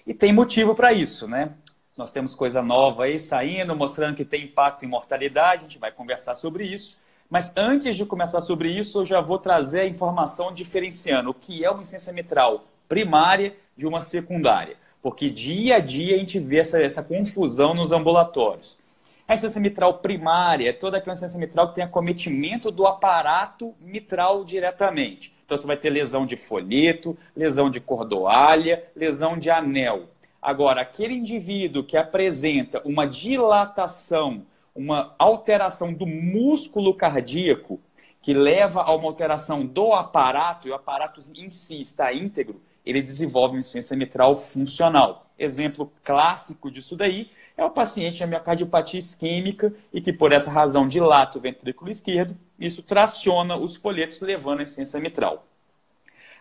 E tem motivo para isso, né? Nós temos coisa nova aí saindo, mostrando que tem impacto em mortalidade, a gente vai conversar sobre isso. Mas antes de começar sobre isso, eu já vou trazer a informação diferenciando o que é uma insuficiência mitral primária de uma secundária. Porque dia a dia a gente vê essa confusão nos ambulatórios. A insuficiência mitral primária é toda aquela insuficiência mitral que tem acometimento do aparato mitral diretamente. Então você vai ter lesão de folheto, lesão de cordoalha, lesão de anel. Agora, aquele indivíduo que apresenta uma dilatação, uma alteração do músculo cardíaco, que leva a uma alteração do aparato, e o aparato em si está íntegro, ele desenvolve uma insuficiência mitral funcional. Exemplo clássico disso daí é o paciente com miocardiopatia isquêmica e que, por essa razão, dilata o ventrículo esquerdo, isso traciona os folhetos, levando a insuficiência mitral.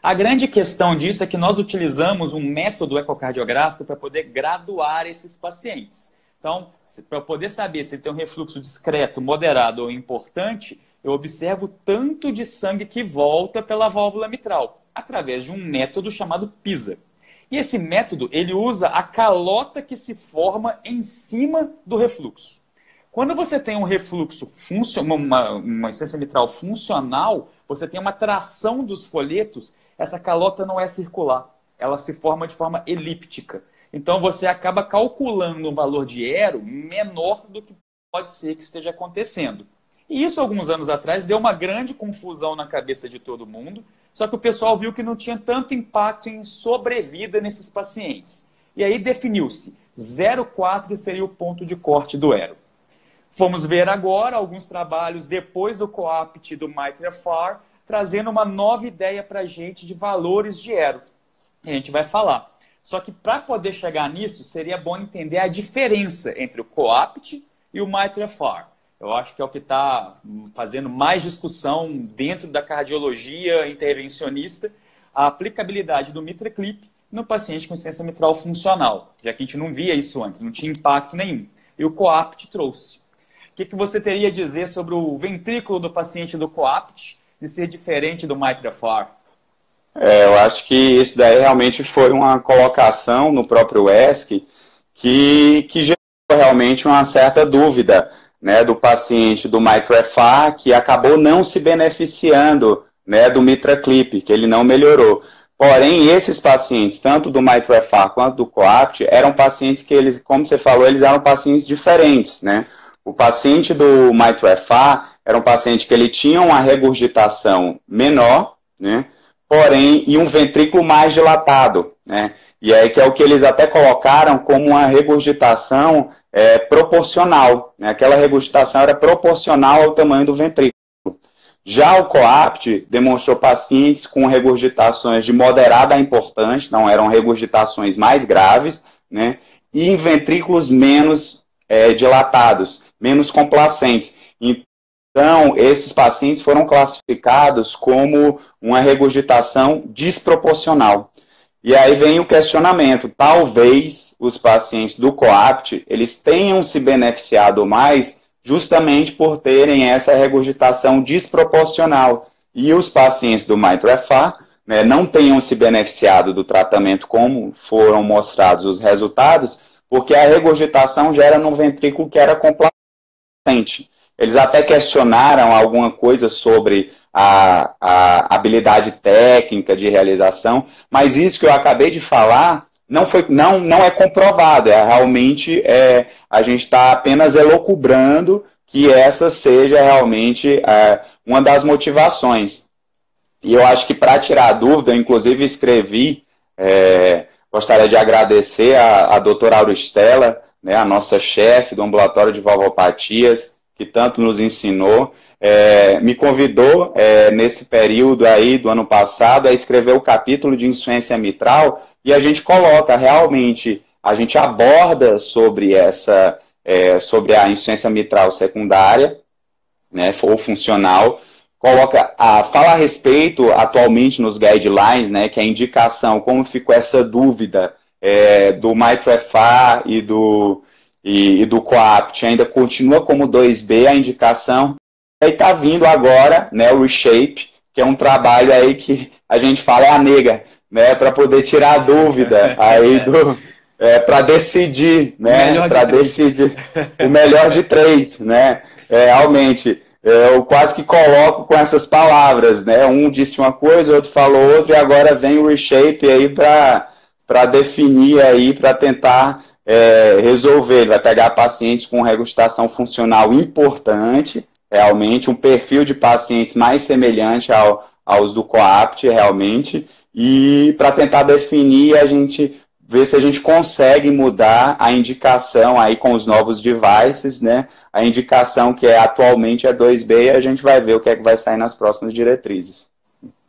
A grande questão disso é que nós utilizamos um método ecocardiográfico para poder graduar esses pacientes. Então, para poder saber se ele tem um refluxo discreto, moderado ou importante, eu observo o tanto de sangue que volta pela válvula mitral, através de um método chamado PISA. E esse método, ele usa a calota que se forma em cima do refluxo. Quando você tem um refluxo, uma insuficiência mitral funcional, você tem uma tração dos folhetos, essa calota não é circular, ela se forma de forma elíptica. Então você acaba calculando um valor de Ero menor do que pode ser que esteja acontecendo. E isso, alguns anos atrás, deu uma grande confusão na cabeça de todo mundo, só que o pessoal viu que não tinha tanto impacto em sobrevida nesses pacientes. E aí definiu-se, 0,4 seria o ponto de corte do Ero. Vamos ver agora alguns trabalhos depois do COAPT e do MITRA-FR, trazendo uma nova ideia para a gente de valores de Ero. E a gente vai falar. Só que para poder chegar nisso, seria bom entender a diferença entre o COAPT e o MITRA-FR. Eu acho que é o que está fazendo mais discussão dentro da cardiologia intervencionista, a aplicabilidade do MitraClip no paciente com insuficiência mitral funcional, já que a gente não via isso antes, não tinha impacto nenhum. E o COAPT trouxe. O que você teria a dizer sobre o ventrículo do paciente do COAPT de ser diferente do MITRA-FR? Eu acho que isso daí realmente foi uma colocação no próprio ESC que gerou realmente uma certa dúvida, né, do paciente do MITRA-FR, que acabou não se beneficiando, né, do MitraClip, que ele não melhorou. Porém, esses pacientes, tanto do MITRA-FR quanto do COAPT, eram pacientes que eles, como você falou, eles eram pacientes diferentes, né? O paciente do MITRA-FR era um paciente que ele tinha uma regurgitação menor, né? Porém, e um ventrículo mais dilatado, né? E aí que é o que eles até colocaram como uma regurgitação proporcional, né? Aquela regurgitação era proporcional ao tamanho do ventrículo. Já o COAPT demonstrou pacientes com regurgitações de moderada a importante, não eram regurgitações mais graves, né? E em ventrículos menos dilatados, menos complacentes. Então, esses pacientes foram classificados como uma regurgitação desproporcional. E aí vem o questionamento, talvez os pacientes do COAPT, eles tenham se beneficiado mais justamente por terem essa regurgitação desproporcional. E os pacientes do MITRA-FR, né, não tenham se beneficiado do tratamento como foram mostrados os resultados, porque a regurgitação já era num ventrículo que era complacente. Eles até questionaram alguma coisa sobre a habilidade técnica de realização, mas isso que eu acabei de falar não é comprovado. Realmente a gente está apenas elucubrando que essa seja realmente uma das motivações. E eu acho que para tirar a dúvida, eu inclusive escrevi, gostaria de agradecer a doutora Auristela, né, a nossa chefe do ambulatório de valvopatias, que tanto nos ensinou, me convidou nesse período aí do ano passado a escrever o capítulo de insuficiência mitral, e a gente coloca realmente a gente aborda sobre sobre a insuficiência mitral secundária, né, ou funcional, fala a respeito atualmente nos guidelines, né, que é a indicação, como ficou essa dúvida do MitraFR e do COAPT, ainda continua como 2B a indicação, e aí está vindo agora, né, o Reshape, que é um trabalho aí que a gente fala a nega, né, para poder tirar a dúvida aí para decidir, né, para decidir o melhor de três, né, realmente, eu quase que coloco com essas palavras, né, um disse uma coisa, outro falou outra, e agora vem o Reshape aí para definir aí, para tentar resolver. Ele vai pegar pacientes com regurgitação funcional importante, realmente, um perfil de pacientes mais semelhante aos do COAPT, realmente, e para tentar definir, a gente ver se a gente consegue mudar a indicação aí com os novos devices, né? A indicação que atualmente é 2B, e a gente vai ver o que é que vai sair nas próximas diretrizes.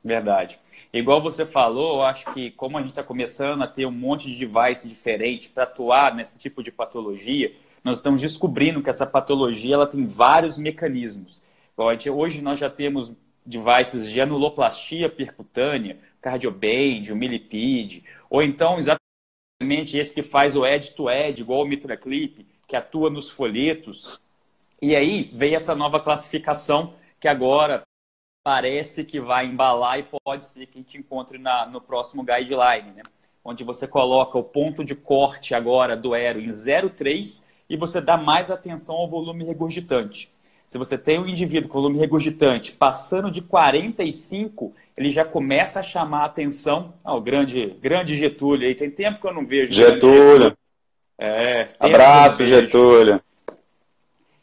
Verdade. Igual você falou, eu acho que como a gente está começando a ter um monte de device diferente para atuar nesse tipo de patologia, nós estamos descobrindo que essa patologia ela tem vários mecanismos. Hoje nós já temos devices de anuloplastia percutânea, cardioband, o milipid, ou então exatamente esse que faz o edge-to-edge, igual o MitraClip, que atua nos folhetos. E aí veio essa nova classificação que agora parece que vai embalar e pode ser que a gente encontre no próximo guideline, né? Onde você coloca o ponto de corte agora do Aero em 0,3 e você dá mais atenção ao volume regurgitante. Se você tem um indivíduo com volume regurgitante passando de 45, ele já começa a chamar a atenção. O grande Getúlio aí, tem tempo que eu não vejo. Getúlio. Abraço, Getúlio.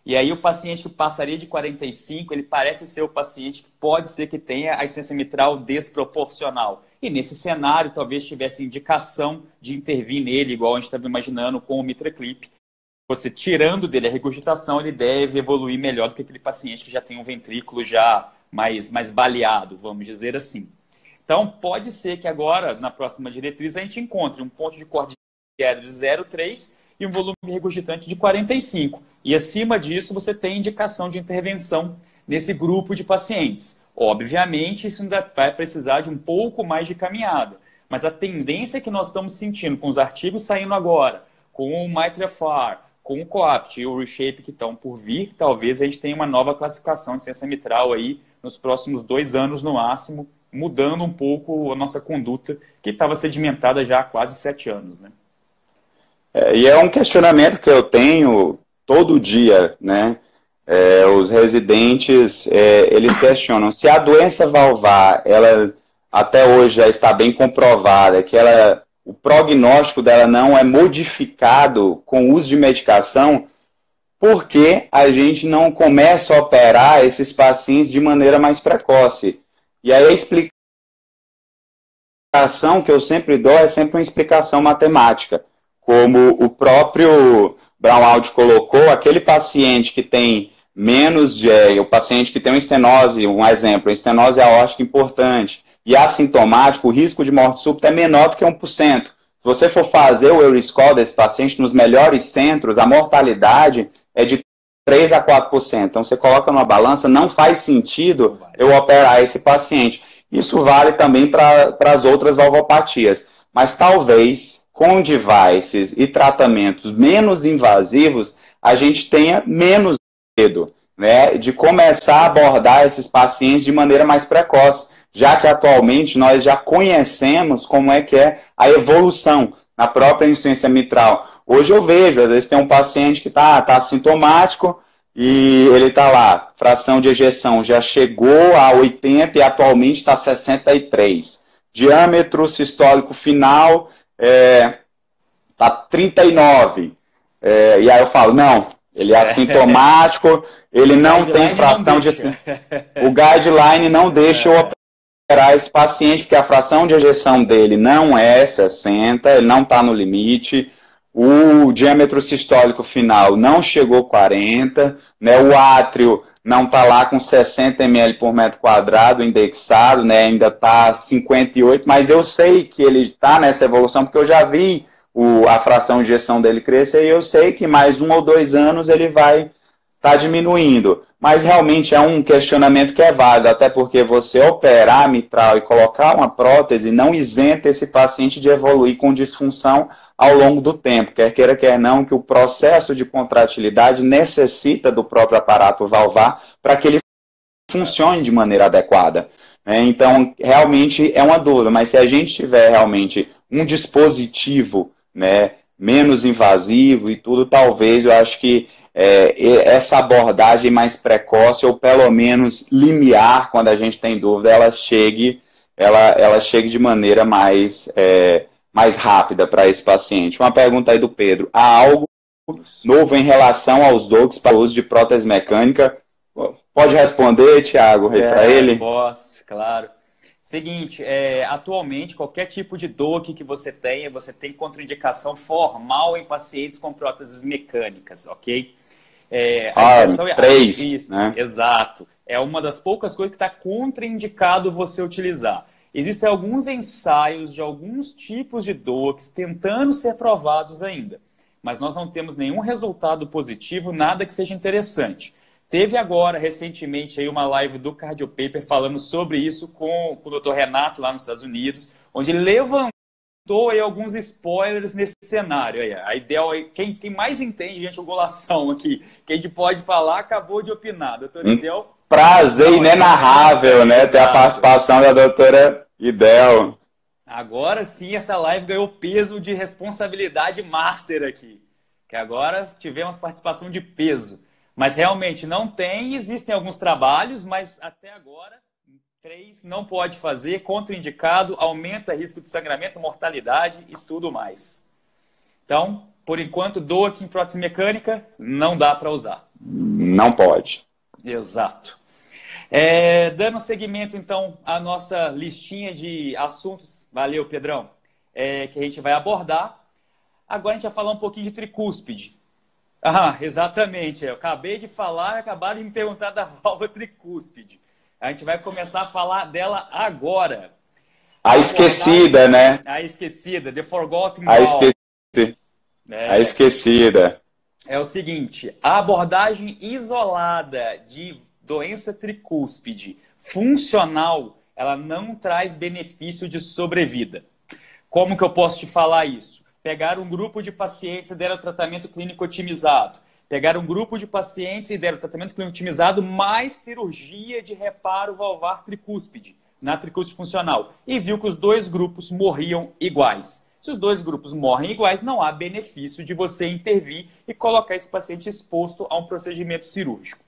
E aí o paciente que passaria de 45, ele parece ser o paciente que pode ser que tenha a insuficiência mitral desproporcional. E nesse cenário, talvez tivesse indicação de intervir nele, igual a gente estava imaginando com o MitraClip. Você tirando dele a regurgitação, ele deve evoluir melhor do que aquele paciente que já tem um ventrículo já mais baleado, vamos dizer assim. Então, pode ser que agora, na próxima diretriz, a gente encontre um ponto de corte diário de 0,3 e um volume regurgitante de 45. E acima disso, você tem indicação de intervenção nesse grupo de pacientes. Obviamente, isso ainda vai precisar de um pouco mais de caminhada. Mas a tendência que nós estamos sentindo com os artigos saindo agora, com o MitraFR, com o COAPT e o Reshape que estão por vir, talvez a gente tenha uma nova classificação de insuficiência mitral aí nos próximos 2 anos no máximo, mudando um pouco a nossa conduta, que estava sedimentada já há quase 7 anos, né? E é um questionamento que eu tenho todo dia, né? Os residentes, eles questionam se a doença valvar, ela até hoje já está bem comprovada, que o prognóstico dela não é modificado com o uso de medicação, por que a gente não começa a operar esses pacientes de maneira mais precoce? E aí a explicação que eu sempre dou é sempre uma explicação matemática. Como o próprio Braunwald colocou, aquele paciente que tem o paciente que tem uma estenose, um exemplo, uma estenose aórtica importante, e assintomático, o risco de morte súbita é menor do que 1%. Se você for fazer o Euroscore desse paciente nos melhores centros, a mortalidade é de 3 a 4%. Então, você coloca numa balança, não faz sentido eu operar esse paciente. Isso vale também para as outras valvopatias. Mas talvez, com devices e tratamentos menos invasivos, a gente tenha menos medo, né, de começar a abordar esses pacientes de maneira mais precoce, já que atualmente nós já conhecemos como é que é a evolução na própria insuficiência mitral. Hoje eu vejo, às vezes tem um paciente que está assintomático e ele está lá, fração de ejeção já chegou a 80 e atualmente está 63. Diâmetro sistólico final está 39. E aí eu falo, não, ele é assintomático, ele não tem fração de... O guideline não deixa eu operar esse paciente, porque a fração de ejeção dele não é 60, ele não está no limite, o diâmetro sistólico final não chegou a 40, né, o átrio não está lá com 60 ml por metro quadrado indexado, né, ainda está 58, mas eu sei que ele está nessa evolução, porque eu já vi a fração de ejeção dele crescer, e eu sei que mais 1 ou 2 anos ele vai estar diminuindo. Mas realmente é um questionamento que é válido, até porque você operar a mitral e colocar uma prótese não isenta esse paciente de evoluir com disfunção ao longo do tempo, quer queira, quer não, que o processo de contratilidade necessita do próprio aparato valvar para que ele funcione de maneira adequada. Então, realmente é uma dúvida, mas se a gente tiver realmente um dispositivo, né, menos invasivo e tudo, talvez eu acho que essa abordagem mais precoce, ou pelo menos limiar, quando a gente tem dúvida, ela chegue de maneira mais rápida para esse paciente. Uma pergunta aí do Pedro. Há algo novo em relação aos DOACs para o uso de prótese mecânica? Pode responder, Thiago, para ele? Posso, claro. Seguinte, atualmente, qualquer tipo de DOAC que você tem contraindicação formal em pacientes com próteses mecânicas, ok? A expressão 3, isso, né? Exato. É uma das poucas coisas que está contraindicado você utilizar. Existem alguns ensaios de alguns tipos de DOACs tentando ser provados ainda, mas nós não temos nenhum resultado positivo, nada que seja interessante. Teve agora, recentemente, aí uma live do Cardiopaper falando sobre isso com o Dr. Renato lá nos Estados Unidos, onde ele levantou aí alguns spoilers nesse cenário. Aí, a ideal, quem mais entende de angulação aqui, que a gente pode falar, acabou de opinar. Doutor Idel... Prazer inenarrável, né? Ter a participação da doutora Idel. Agora sim, essa live ganhou peso de responsabilidade master aqui. Que agora tivemos participação de peso. Mas realmente não tem, existem alguns trabalhos, mas até agora 3 não pode fazer, contraindicado, aumenta risco de sangramento, mortalidade e tudo mais. Então, por enquanto, DOAC em prótese mecânica não dá para usar. Não pode. Exato. Dando seguimento, então, à nossa listinha de assuntos, valeu, Pedrão, que a gente vai abordar. Agora a gente vai falar um pouquinho de tricúspide. Exatamente. Eu acabei de falar e acabaram de me perguntar da válvula tricúspide. A gente vai começar a falar dela agora. A esquecida, né? A esquecida, the forgotten valve. A esquecida. É o seguinte, a abordagem isolada de doença tricúspide funcional, ela não traz benefício de sobrevida. Como que eu posso te falar isso? Pegaram um grupo de pacientes e deram tratamento clínico otimizado. Pegaram um grupo de pacientes e deram tratamento clínico otimizado mais cirurgia de reparo valvar tricúspide, na tricúspide funcional. E viu que os 2 grupos morriam iguais. Se os 2 grupos morrem iguais, não há benefício de você intervir e colocar esse paciente exposto a um procedimento cirúrgico.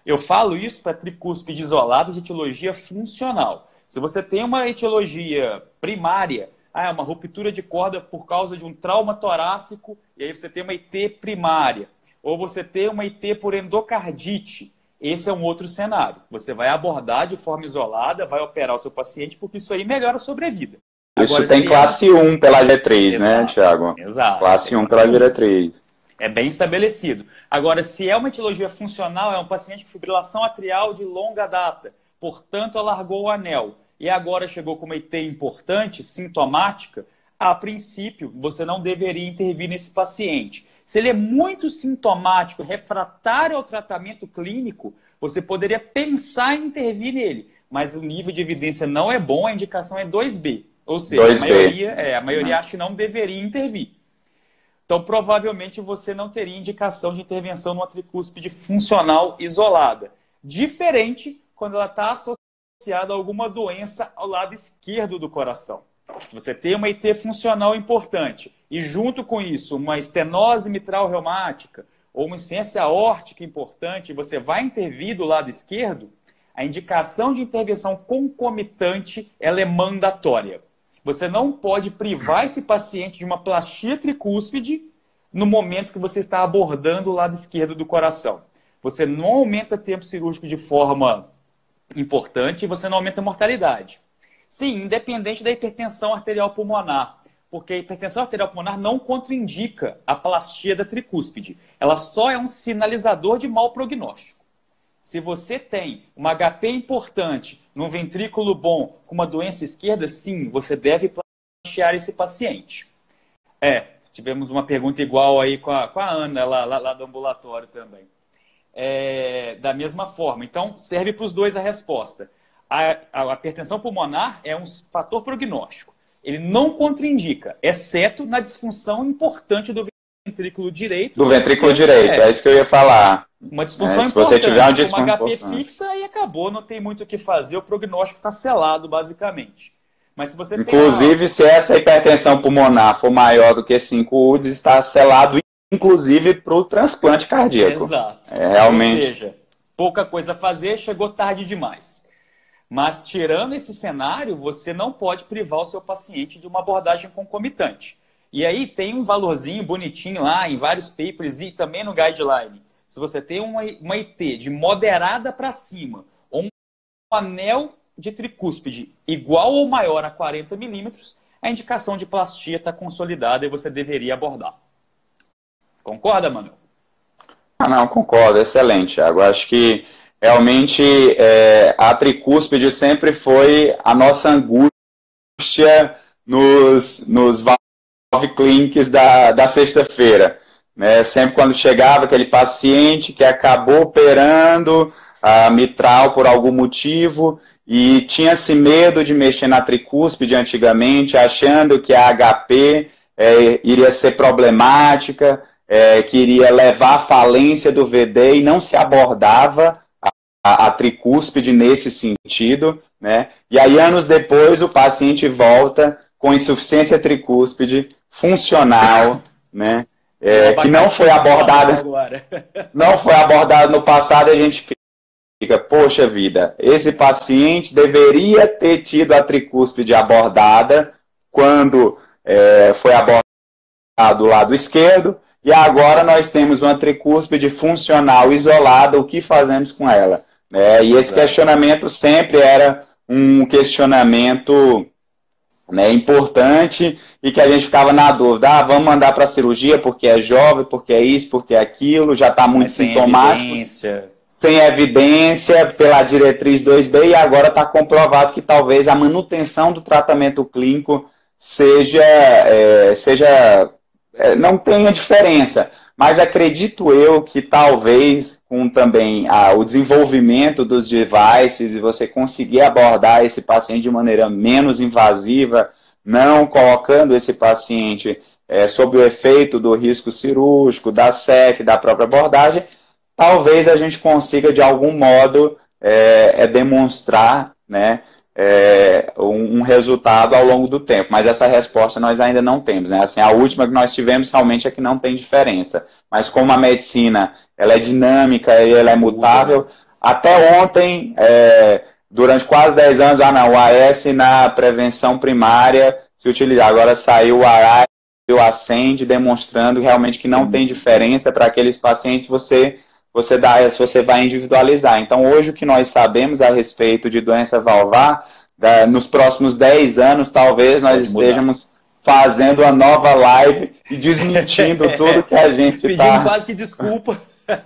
Eu falo isso para tricúspide isolado de etiologia funcional. Se você tem uma etiologia primária, uma ruptura de corda por causa de um trauma torácico, e aí você tem uma IT primária. Ou você tem uma IT por endocardite. Esse é um outro cenário. Você vai abordar de forma isolada, vai operar o seu paciente, porque isso aí melhora a sobrevida. Isso agora, tem classe 1 pela diretriz, né, Thiago? Exato. Classe 1 pela diretriz. É bem estabelecido. Agora, se é uma etiologia funcional, é um paciente com fibrilação atrial de longa data, portanto, alargou o anel, e agora chegou com uma IT importante, sintomática, a princípio, você não deveria intervir nesse paciente. Se ele é muito sintomático, refratário ao tratamento clínico, você poderia pensar em intervir nele, mas o nível de evidência não é bom, a indicação é 2B. Ou seja, 2B. a maioria acha que não deveria intervir. Então, provavelmente, você não teria indicação de intervenção numa tricúspide funcional isolada. Diferente quando ela está associada a alguma doença ao lado esquerdo do coração. Se você tem uma IT funcional importante e, junto com isso, uma estenose mitral reumática ou uma insuficiência aórtica importante, você vai intervir do lado esquerdo, a indicação de intervenção concomitante ela é mandatória. Você não pode privar esse paciente de uma plastia tricúspide no momento que você está abordando o lado esquerdo do coração. Você não aumenta tempo cirúrgico de forma importante e você não aumenta a mortalidade. Sim, independente da hipertensão arterial pulmonar, porque a hipertensão arterial pulmonar não contraindica a plastia da tricúspide. Ela só é um sinalizador de mau prognóstico. Se você tem uma HP importante, num ventrículo bom, com uma doença esquerda, sim, você deve plastiar esse paciente. tivemos uma pergunta igual aí com a Ana, lá do ambulatório também. Da mesma forma. Então, serve para os dois a resposta. A hipertensão pulmonar é um fator prognóstico. Ele não contraindica, exceto na disfunção importante do ventrículo direito. Do ventrículo direito, é isso que eu ia falar. Uma disfunção se importante, você tiver uma HP fixa, aí acabou, não tem muito o que fazer, o prognóstico está selado, basicamente. Mas se você inclusive, se essa hipertensão pulmonar for maior do que 5 UDs, está selado, inclusive, para o transplante cardíaco. Exato. Realmente. Ou seja, pouca coisa a fazer, chegou tarde demais. Mas, tirando esse cenário, você não pode privar o seu paciente de uma abordagem concomitante. E aí tem um valorzinho bonitinho lá em vários papers e também no guideline. Se você tem uma IT de moderada para cima, ou um anel de tricúspide igual ou maior a 40 milímetros, a indicação de plastia está consolidada e você deveria abordar. Concorda, Manuel? Não, concordo, excelente, Thiago. Acho que realmente a tricúspide sempre foi a nossa angústia nos valve clinics da sexta-feira. Né? Sempre quando chegava aquele paciente que acabou operando a mitral por algum motivo e tinha-se medo de mexer na tricúspide antigamente, achando que a HP iria ser problemática, que iria levar à falência do VD e não se abordava a tricúspide nesse sentido, né? E aí, anos depois, o paciente volta com insuficiência tricúspide funcional, né? Que não foi abordada no passado, a gente fica, poxa vida, esse paciente deveria ter tido a tricúspide abordada quando foi abordado do lado esquerdo, e agora nós temos uma tricúspide funcional isolada, o que fazemos com ela? E esse questionamento sempre era um questionamento importante e que a gente ficava na dúvida, vamos mandar para a cirurgia porque é jovem, porque é isso, porque é aquilo, já está muito sintomático. Sem evidência, pela diretriz 2D, e agora está comprovado que talvez a manutenção do tratamento clínico não tenha diferença. Mas acredito eu que talvez com também o desenvolvimento dos devices e você conseguir abordar esse paciente de maneira menos invasiva, não colocando esse paciente sob o efeito do risco cirúrgico, da SEC, da própria abordagem, talvez a gente consiga de algum modo demonstrar, né, um resultado ao longo do tempo, mas essa resposta nós ainda não temos, né? Assim, a última que nós tivemos realmente é que não tem diferença, mas como a medicina ela é dinâmica e ela é mutável, até ontem, durante quase 10 anos, o AS na prevenção primária se utilizar, agora saiu o ARAI e o ASCEND demonstrando realmente que não tem diferença para aqueles pacientes, você vai individualizar. Então, hoje o que nós sabemos a respeito de doença valvar, nos próximos 10 anos, talvez nós estejamos fazendo uma nova live e desmentindo tudo que a gente está... Pedindo quase que desculpa.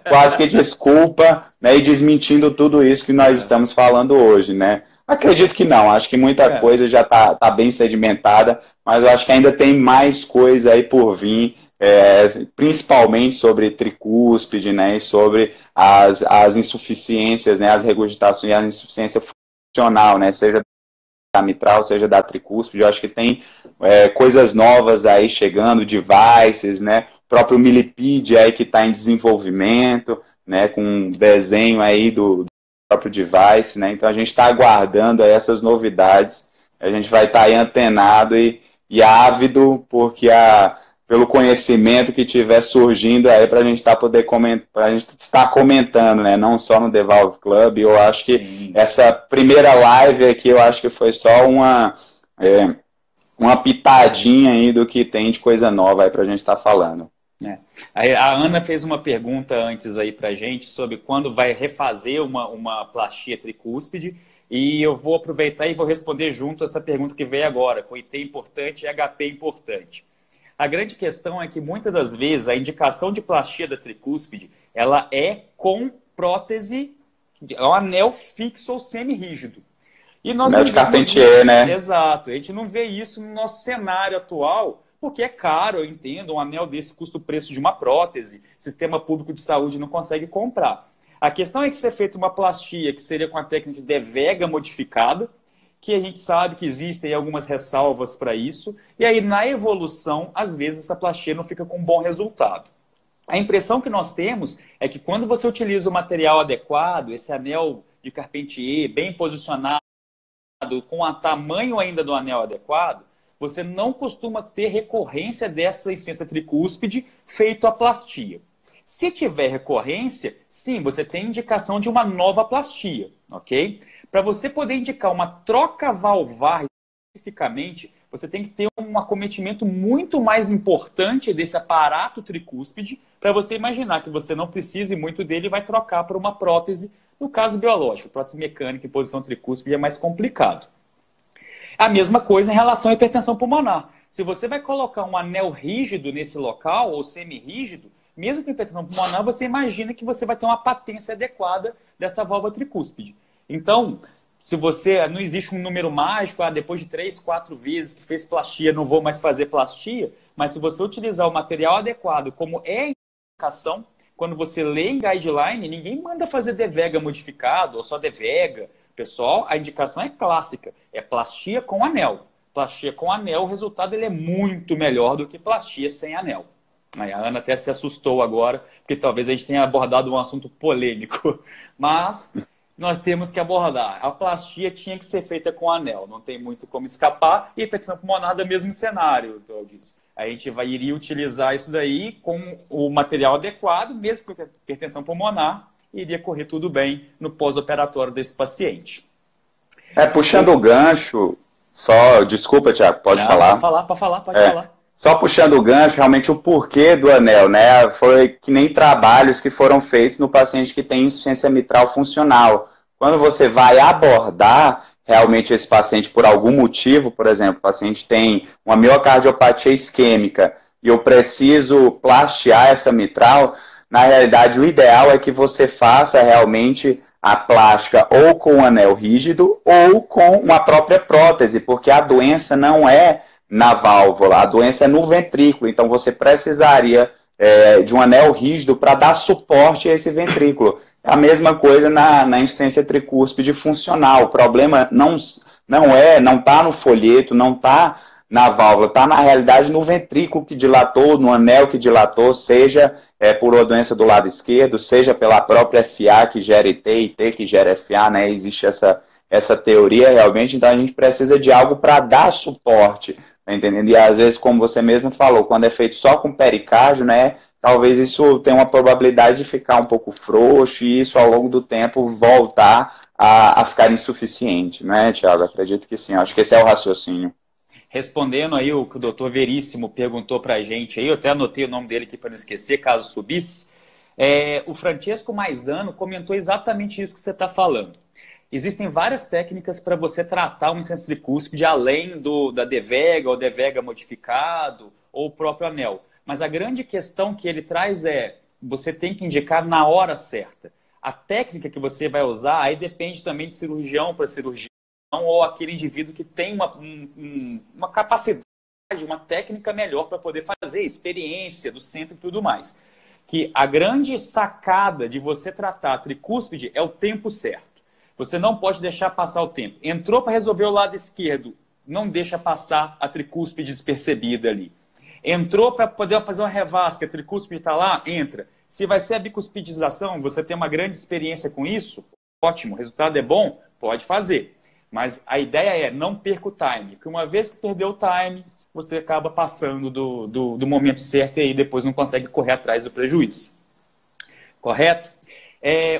Quase que desculpa, né, e desmentindo tudo isso que nós estamos falando hoje, né? Acredito que não, acho que muita coisa já está bem sedimentada, mas eu acho que ainda tem mais coisa aí por vir, principalmente sobre tricúspide, né, e sobre as insuficiências, né, as regurgitações e a insuficiência funcional, né, seja da mitral, seja da tricúspide. Eu acho que tem coisas novas aí chegando, devices, né, o próprio milipide aí que está em desenvolvimento, né, com um desenho aí do próprio device, né, então a gente está aguardando aí essas novidades, a gente vai estar aí antenado e ávido, porque pelo conhecimento que estiver surgindo aí para a gente estar comentando, né? Não só no The Valve Club. Eu acho que essa primeira live aqui, eu acho que foi só uma pitadinha aí do que tem de coisa nova aí para a gente estar falando. A Ana fez uma pergunta antes aí para a gente sobre quando vai refazer uma plastia tricúspide, e eu vou aproveitar e vou responder junto essa pergunta que veio agora, com IT importante e HP importante. A grande questão é que muitas das vezes a indicação de plastia da tricúspide ela é com prótese, é um anel fixo ou semi-rígido. E nós não de Carpentier, isso, né? Exato. A gente não vê isso no nosso cenário atual, porque é caro, eu entendo, um anel desse custa o preço de uma prótese, sistema público de saúde não consegue comprar. A questão é que ser feita uma plastia, que seria com a técnica de Devega modificada, que a gente sabe que existem algumas ressalvas para isso, e aí na evolução, às vezes essa plastia não fica com um bom resultado. A impressão que nós temos é que quando você utiliza o material adequado, esse anel de Carpentier bem posicionado, com o tamanho ainda do anel adequado, você não costuma ter recorrência dessa insuficiência tricúspide feito a plastia. Se tiver recorrência, sim, você tem indicação de uma nova plastia, ok? Para você poder indicar uma troca valvar especificamente, você tem que ter um acometimento muito mais importante desse aparato tricúspide para você imaginar que você não precise muito dele e vai trocar por uma prótese, no caso biológico, prótese mecânica em posição tricúspide é mais complicado. A mesma coisa em relação à hipertensão pulmonar. Se você vai colocar um anel rígido nesse local, ou semi-rígido, mesmo com hipertensão pulmonar, você imagina que você vai ter uma patência adequada dessa válvula tricúspide. Então, se você não existe um número mágico, depois de 3, 4 vezes que fez plastia, não vou mais fazer plastia, mas se você utilizar o material adequado, como é a indicação, quando você lê em guideline, ninguém manda fazer Devega modificado ou só Devega. Pessoal, a indicação é clássica, é plastia com anel. Plastia com anel, o resultado ele é muito melhor do que plastia sem anel. A Ana até se assustou agora, porque talvez a gente tenha abordado um assunto polêmico, mas nós temos que abordar. A plastia tinha que ser feita com anel, não tem muito como escapar, e a hipertensão pulmonar é o mesmo cenário, Claudito. A gente iria utilizar isso daí com o material adequado, mesmo com hipertensão pulmonar, iria correr tudo bem no pós-operatório desse paciente. Puxando o gancho, desculpa, Thiago, pode falar? Pode falar. Só puxando o gancho, realmente o porquê do anel, né? Foi que nem trabalhos que foram feitos no paciente que tem insuficiência mitral funcional. Quando você vai abordar realmente esse paciente por algum motivo, por exemplo, o paciente tem uma miocardiopatia isquêmica e eu preciso plastiar essa mitral, na realidade o ideal é que você faça realmente a plástica ou com um anel rígido ou com uma própria prótese, porque a doença não é na válvula, a doença é no ventrículo, então você precisaria de um anel rígido para dar suporte a esse ventrículo. A mesma coisa na insuficiência tricúspide funcional, o problema não está no folheto, não está na válvula, está na realidade no ventrículo que dilatou, no anel que dilatou, seja por uma doença do lado esquerdo, seja pela própria FA que gera IT, IT que gera FA, né? Existe essa teoria realmente, então a gente precisa de algo para dar suporte, tá entendendo? E às vezes, como você mesmo falou, quando é feito só com pericárdio, né? Talvez isso tenha uma probabilidade de ficar um pouco frouxo e isso ao longo do tempo voltar a ficar insuficiente, né, Thiago? Acredito que sim, acho que esse é o raciocínio. Respondendo aí o que o doutor Veríssimo perguntou para a gente, aí, eu até anotei o nome dele aqui para não esquecer, caso subisse, o Francesco Maisano comentou exatamente isso que você está falando. Existem várias técnicas para você tratar uma insuficiência tricúspide além da Devega ou Devega modificado ou o próprio anel. Mas a grande questão que ele traz você tem que indicar na hora certa. A técnica que você vai usar aí depende também de cirurgião para cirurgião ou aquele indivíduo que tem uma capacidade, uma técnica melhor para poder fazer, experiência do centro e tudo mais. Que a grande sacada de você tratar a tricúspide é o tempo certo. Você não pode deixar passar o tempo. Entrou para resolver o lado esquerdo, não deixa passar a tricúspide despercebida ali. Entrou para poder fazer uma revasca, a tricúspide está lá? Entra. Se vai ser a bicuspidização, você tem uma grande experiência com isso, ótimo, o resultado é bom, pode fazer. Mas a ideia é não perca o time, porque uma vez que perdeu o time, você acaba passando do momento certo e aí depois não consegue correr atrás do prejuízo. Correto?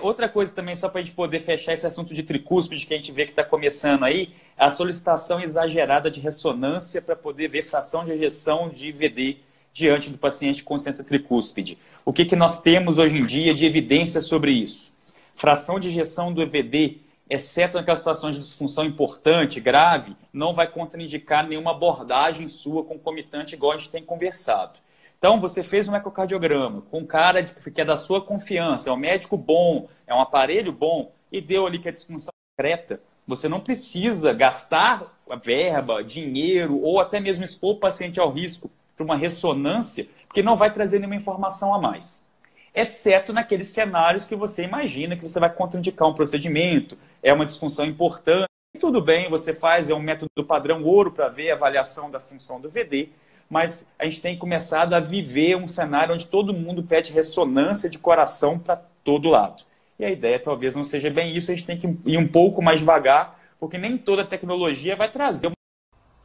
Outra coisa também, só para a gente poder fechar esse assunto de tricúspide, que a gente vê que está começando aí, a solicitação exagerada de ressonância para poder ver fração de ejeção de IVD diante do paciente com insuficiência tricúspide. O que nós temos hoje em dia de evidência sobre isso? Fração de ejeção do EVD, exceto naquelas situações de disfunção importante, grave, não vai contraindicar nenhuma abordagem sua concomitante, igual a gente tem conversado. Então, você fez um ecocardiograma com um cara que é da sua confiança, é um médico bom, é um aparelho bom, e deu ali que a disfunção secreta. Você não precisa gastar a verba, dinheiro, ou até mesmo expor o paciente ao risco para uma ressonância, porque não vai trazer nenhuma informação a mais. Exceto naqueles cenários que você imagina que você vai contraindicar um procedimento, é uma disfunção importante. Tudo bem, você faz, é um método padrão ouro para ver a avaliação da função do VD, mas a gente tem começado a viver um cenário onde todo mundo pede ressonância de coração para todo lado. E a ideia talvez não seja bem isso, a gente tem que ir um pouco mais devagar, porque nem toda tecnologia vai trazer.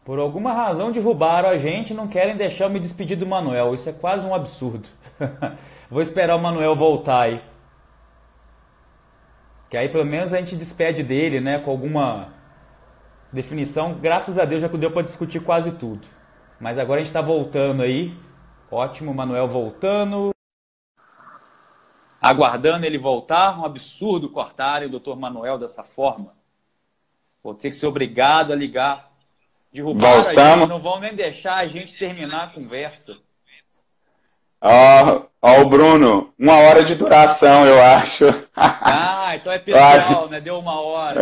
Por alguma razão derrubaram a gente e não querem deixar eu me despedir do Manuel. Isso é quase um absurdo. Vou esperar o Manuel voltar aí. Que aí pelo menos a gente despede dele, né, com alguma definição. Graças a Deus já deu para discutir quase tudo. Mas agora a gente está voltando aí. Ótimo, Manuel voltando. Aguardando ele voltar. Um absurdo cortarem o Dr. Manuel dessa forma. Vou ter que ser obrigado a ligar. Derrubaram a gente, não vão nem deixar a gente terminar a conversa. Ó, o Bruno, 1 hora de duração, eu acho. Ah, então é pessoal, né? Deu 1 hora.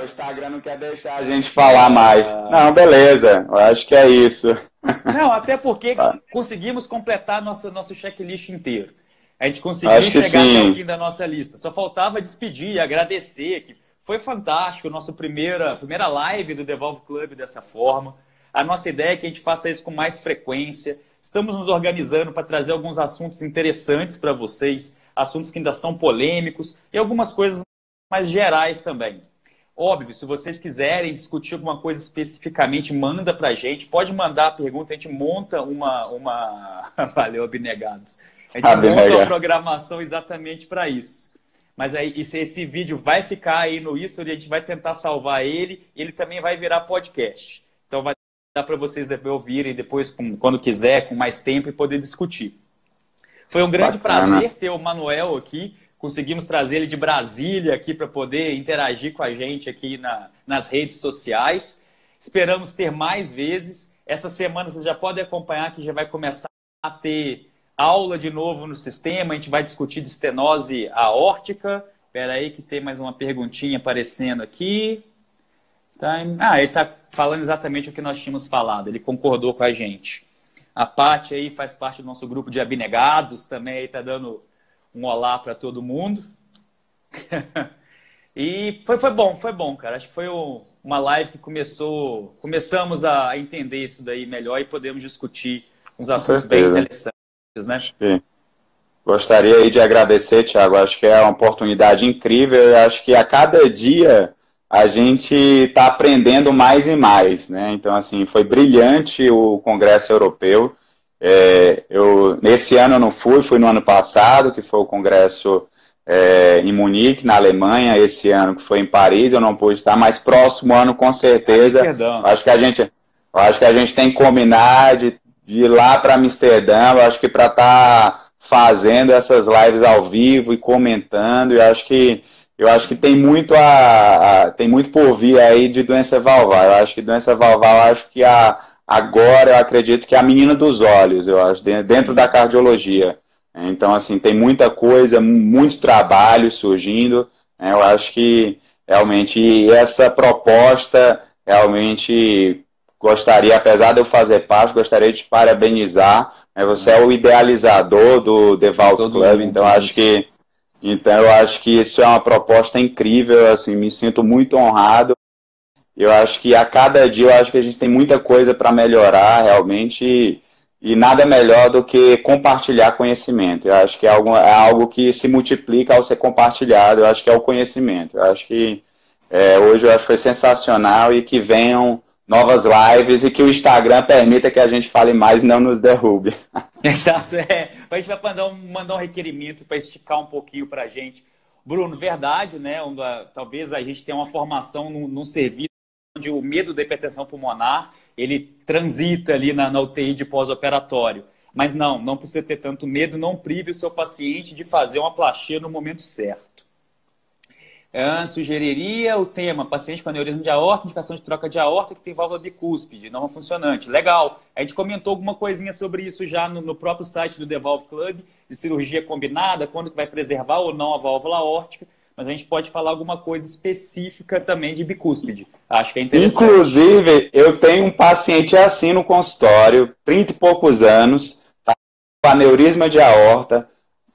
O Instagram não quer deixar a gente falar mais. Não, beleza, eu acho que é isso. Não, até porque conseguimos completar nosso checklist inteiro. A gente conseguiu chegar até o fim da nossa lista. Só faltava despedir e agradecer, que foi fantástico a nossa primeira live do Devolve Club dessa forma. A nossa ideia é que a gente faça isso com mais frequência. Estamos nos organizando para trazer alguns assuntos interessantes para vocês, assuntos que ainda são polêmicos e algumas coisas mais gerais também. Óbvio, se vocês quiserem discutir alguma coisa especificamente, manda para a gente. Pode mandar a pergunta, a gente monta uma... Valeu, abnegados. A gente monta uma programação exatamente para isso. Mas aí, esse vídeo vai ficar aí no History, a gente vai tentar salvar ele. Ele também vai virar podcast. Então vai dar para vocês ouvirem depois, quando quiser, com mais tempo e poder discutir. Foi um grande prazer ter o Manuel aqui. Conseguimos trazer ele de Brasília aqui para poder interagir com a gente aqui nas redes sociais. Esperamos ter mais vezes. Essa semana vocês já podem acompanhar que já vai começar a ter aula de novo no sistema. A gente vai discutir de estenose aórtica. Espera aí que tem mais uma perguntinha aparecendo aqui. Ele está falando exatamente o que nós tínhamos falado. Ele concordou com a gente. A Paty aí faz parte do nosso grupo de abnegados. Também está dando um olá para todo mundo. E foi bom, cara. Acho que foi uma live que começamos a entender isso daí melhor e podemos discutir uns assuntos bem interessantes, né? Sim. Gostaria aí de agradecer, Thiago. Acho que é uma oportunidade incrível. Eu acho que a cada dia a gente está aprendendo mais e mais, né? Então, assim, foi brilhante o Congresso Europeu. Nesse ano eu não fui no ano passado, que foi o Congresso em Munique, na Alemanha. Esse ano que foi em Paris, eu não pude estar, mas próximo ano, com certeza, acho que a gente tem que combinar de ir lá para Amsterdã. Eu acho que para estar fazendo essas lives ao vivo e comentando, eu acho que tem muito tem muito por vir aí de doença valvar. Eu acho que doença valvar, agora eu acredito que é a menina dos olhos, eu acho, dentro da cardiologia. Então, assim, tem muita coisa, muitos trabalhos surgindo. Eu acho que realmente essa proposta, realmente gostaria, apesar de eu fazer parte, gostaria de te parabenizar. Você é o idealizador do Devolve Club, então eu acho que isso é uma proposta incrível, assim, me sinto muito honrado. Eu acho que a cada dia eu acho que a gente tem muita coisa para melhorar realmente e nada melhor do que compartilhar conhecimento. Eu acho que é algo que se multiplica ao ser compartilhado. Eu acho que é o conhecimento. Eu acho que hoje eu acho que foi sensacional e que venham novas lives e que o Instagram permita que a gente fale mais e não nos derrube. Exato, a gente vai mandar um requerimento para esticar um pouquinho para a gente. Bruno, verdade, né? Talvez a gente tenha uma formação num serviço onde o medo da hipertensão pulmonar, ele transita ali na UTI de pós-operatório. Mas não precisa ter tanto medo, não prive o seu paciente de fazer uma plaquia no momento certo. Sugeriria o tema, paciente com aneurisma de aorta, indicação de troca de aorta que tem válvula bicúspide, não funcionante. Legal, a gente comentou alguma coisinha sobre isso já no próprio site do Devolve Club, de cirurgia combinada, quando que vai preservar ou não a válvula aórtica. mas a gente pode falar alguma coisa específica também de bicúspide. Acho que é interessante. Inclusive, eu tenho um paciente assim no consultório, 30 e poucos anos, tá com aneurisma de aorta,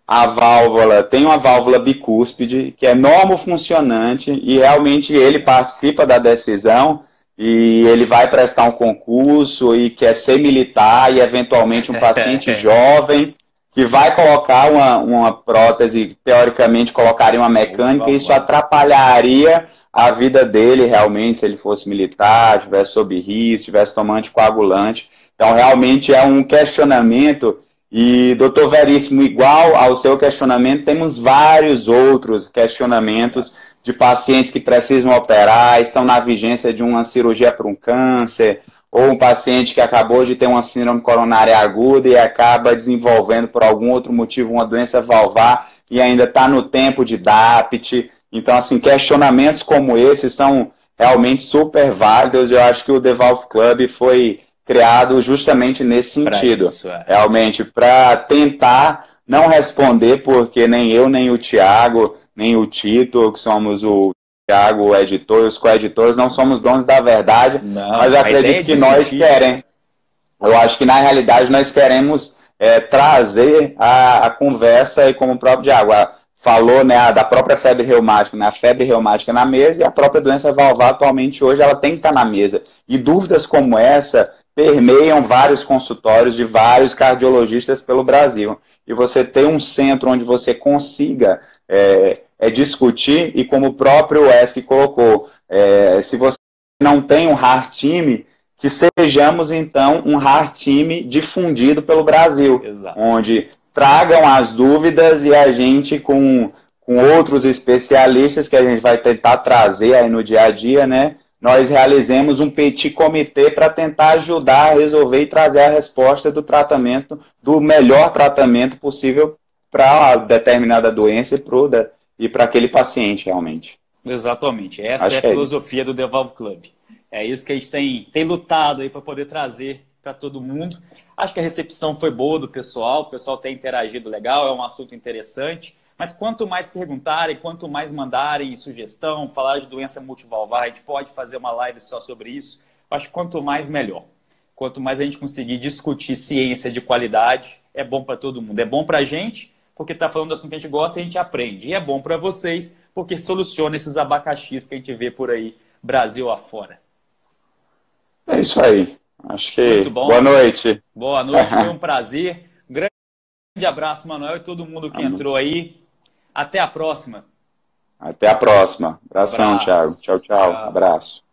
a válvula, tem uma válvula bicúspide, que é normofuncionante, e realmente ele participa da decisão, e ele vai prestar um concurso, e quer ser militar, e eventualmente um paciente jovem, que vai colocar uma prótese, teoricamente colocaria uma mecânica, e isso atrapalharia a vida dele realmente, se ele fosse militar, estivesse sob risco, estivesse tomando anticoagulante. Então, realmente é um questionamento. E, doutor Veríssimo, igual ao seu questionamento, temos vários outros questionamentos de pacientes que precisam operar, estão na vigência de uma cirurgia para um câncer, ou um paciente que acabou de ter uma síndrome coronária aguda e acaba desenvolvendo por algum outro motivo uma doença valvar e ainda está no tempo de DAPT. Então, assim, questionamentos como esses são realmente super válidos. Eu acho que o The Valve Club foi criado justamente nesse sentido. Realmente, para tentar não responder, porque nem eu, nem o Thiago, nem o Tito, que somos o Thiago, o editor, e os coeditores, não somos donos da verdade, mas eu acredito que nós queremos. Eu acho que, na realidade, nós queremos trazer a conversa, e como o próprio Thiago falou, né, da própria febre reumática, né, a febre reumática na mesa, e a própria doença valvar atualmente hoje, ela tem que estar na mesa. E dúvidas como essa permeiam vários consultórios de vários cardiologistas pelo Brasil. E você ter um centro onde você consiga discutir, e como o próprio ESC colocou, se você não tem um heart team, que sejamos, então, um heart team difundido pelo Brasil. Exato. Onde tragam as dúvidas e a gente, com outros especialistas que a gente vai tentar trazer aí no dia a dia, né, nós realizemos um petit comitê para tentar ajudar a resolver e trazer a resposta do tratamento, do melhor tratamento possível para determinada doença e para aquele paciente, realmente. Exatamente. Essa é a filosofia do The Valve Club. É isso que a gente tem lutado aí para poder trazer para todo mundo. Acho que a recepção foi boa do pessoal, o pessoal tem interagido legal, é um assunto interessante. Mas quanto mais perguntarem, quanto mais mandarem sugestão, falar de doença multivalvar, a gente pode fazer uma live só sobre isso. Acho que quanto mais, melhor. Quanto mais a gente conseguir discutir ciência de qualidade, é bom para todo mundo. É bom para a gente, porque está falando do assunto que a gente gosta e a gente aprende. E é bom para vocês, porque soluciona esses abacaxis que a gente vê por aí, Brasil afora. É isso aí. Acho que... Muito bom. Boa noite. Boa noite, foi um prazer. Um grande abraço, Manuel, e todo mundo que entrou aí. Até a próxima. Até a próxima. Abração, Thiago. Tchau, tchau. Abraço.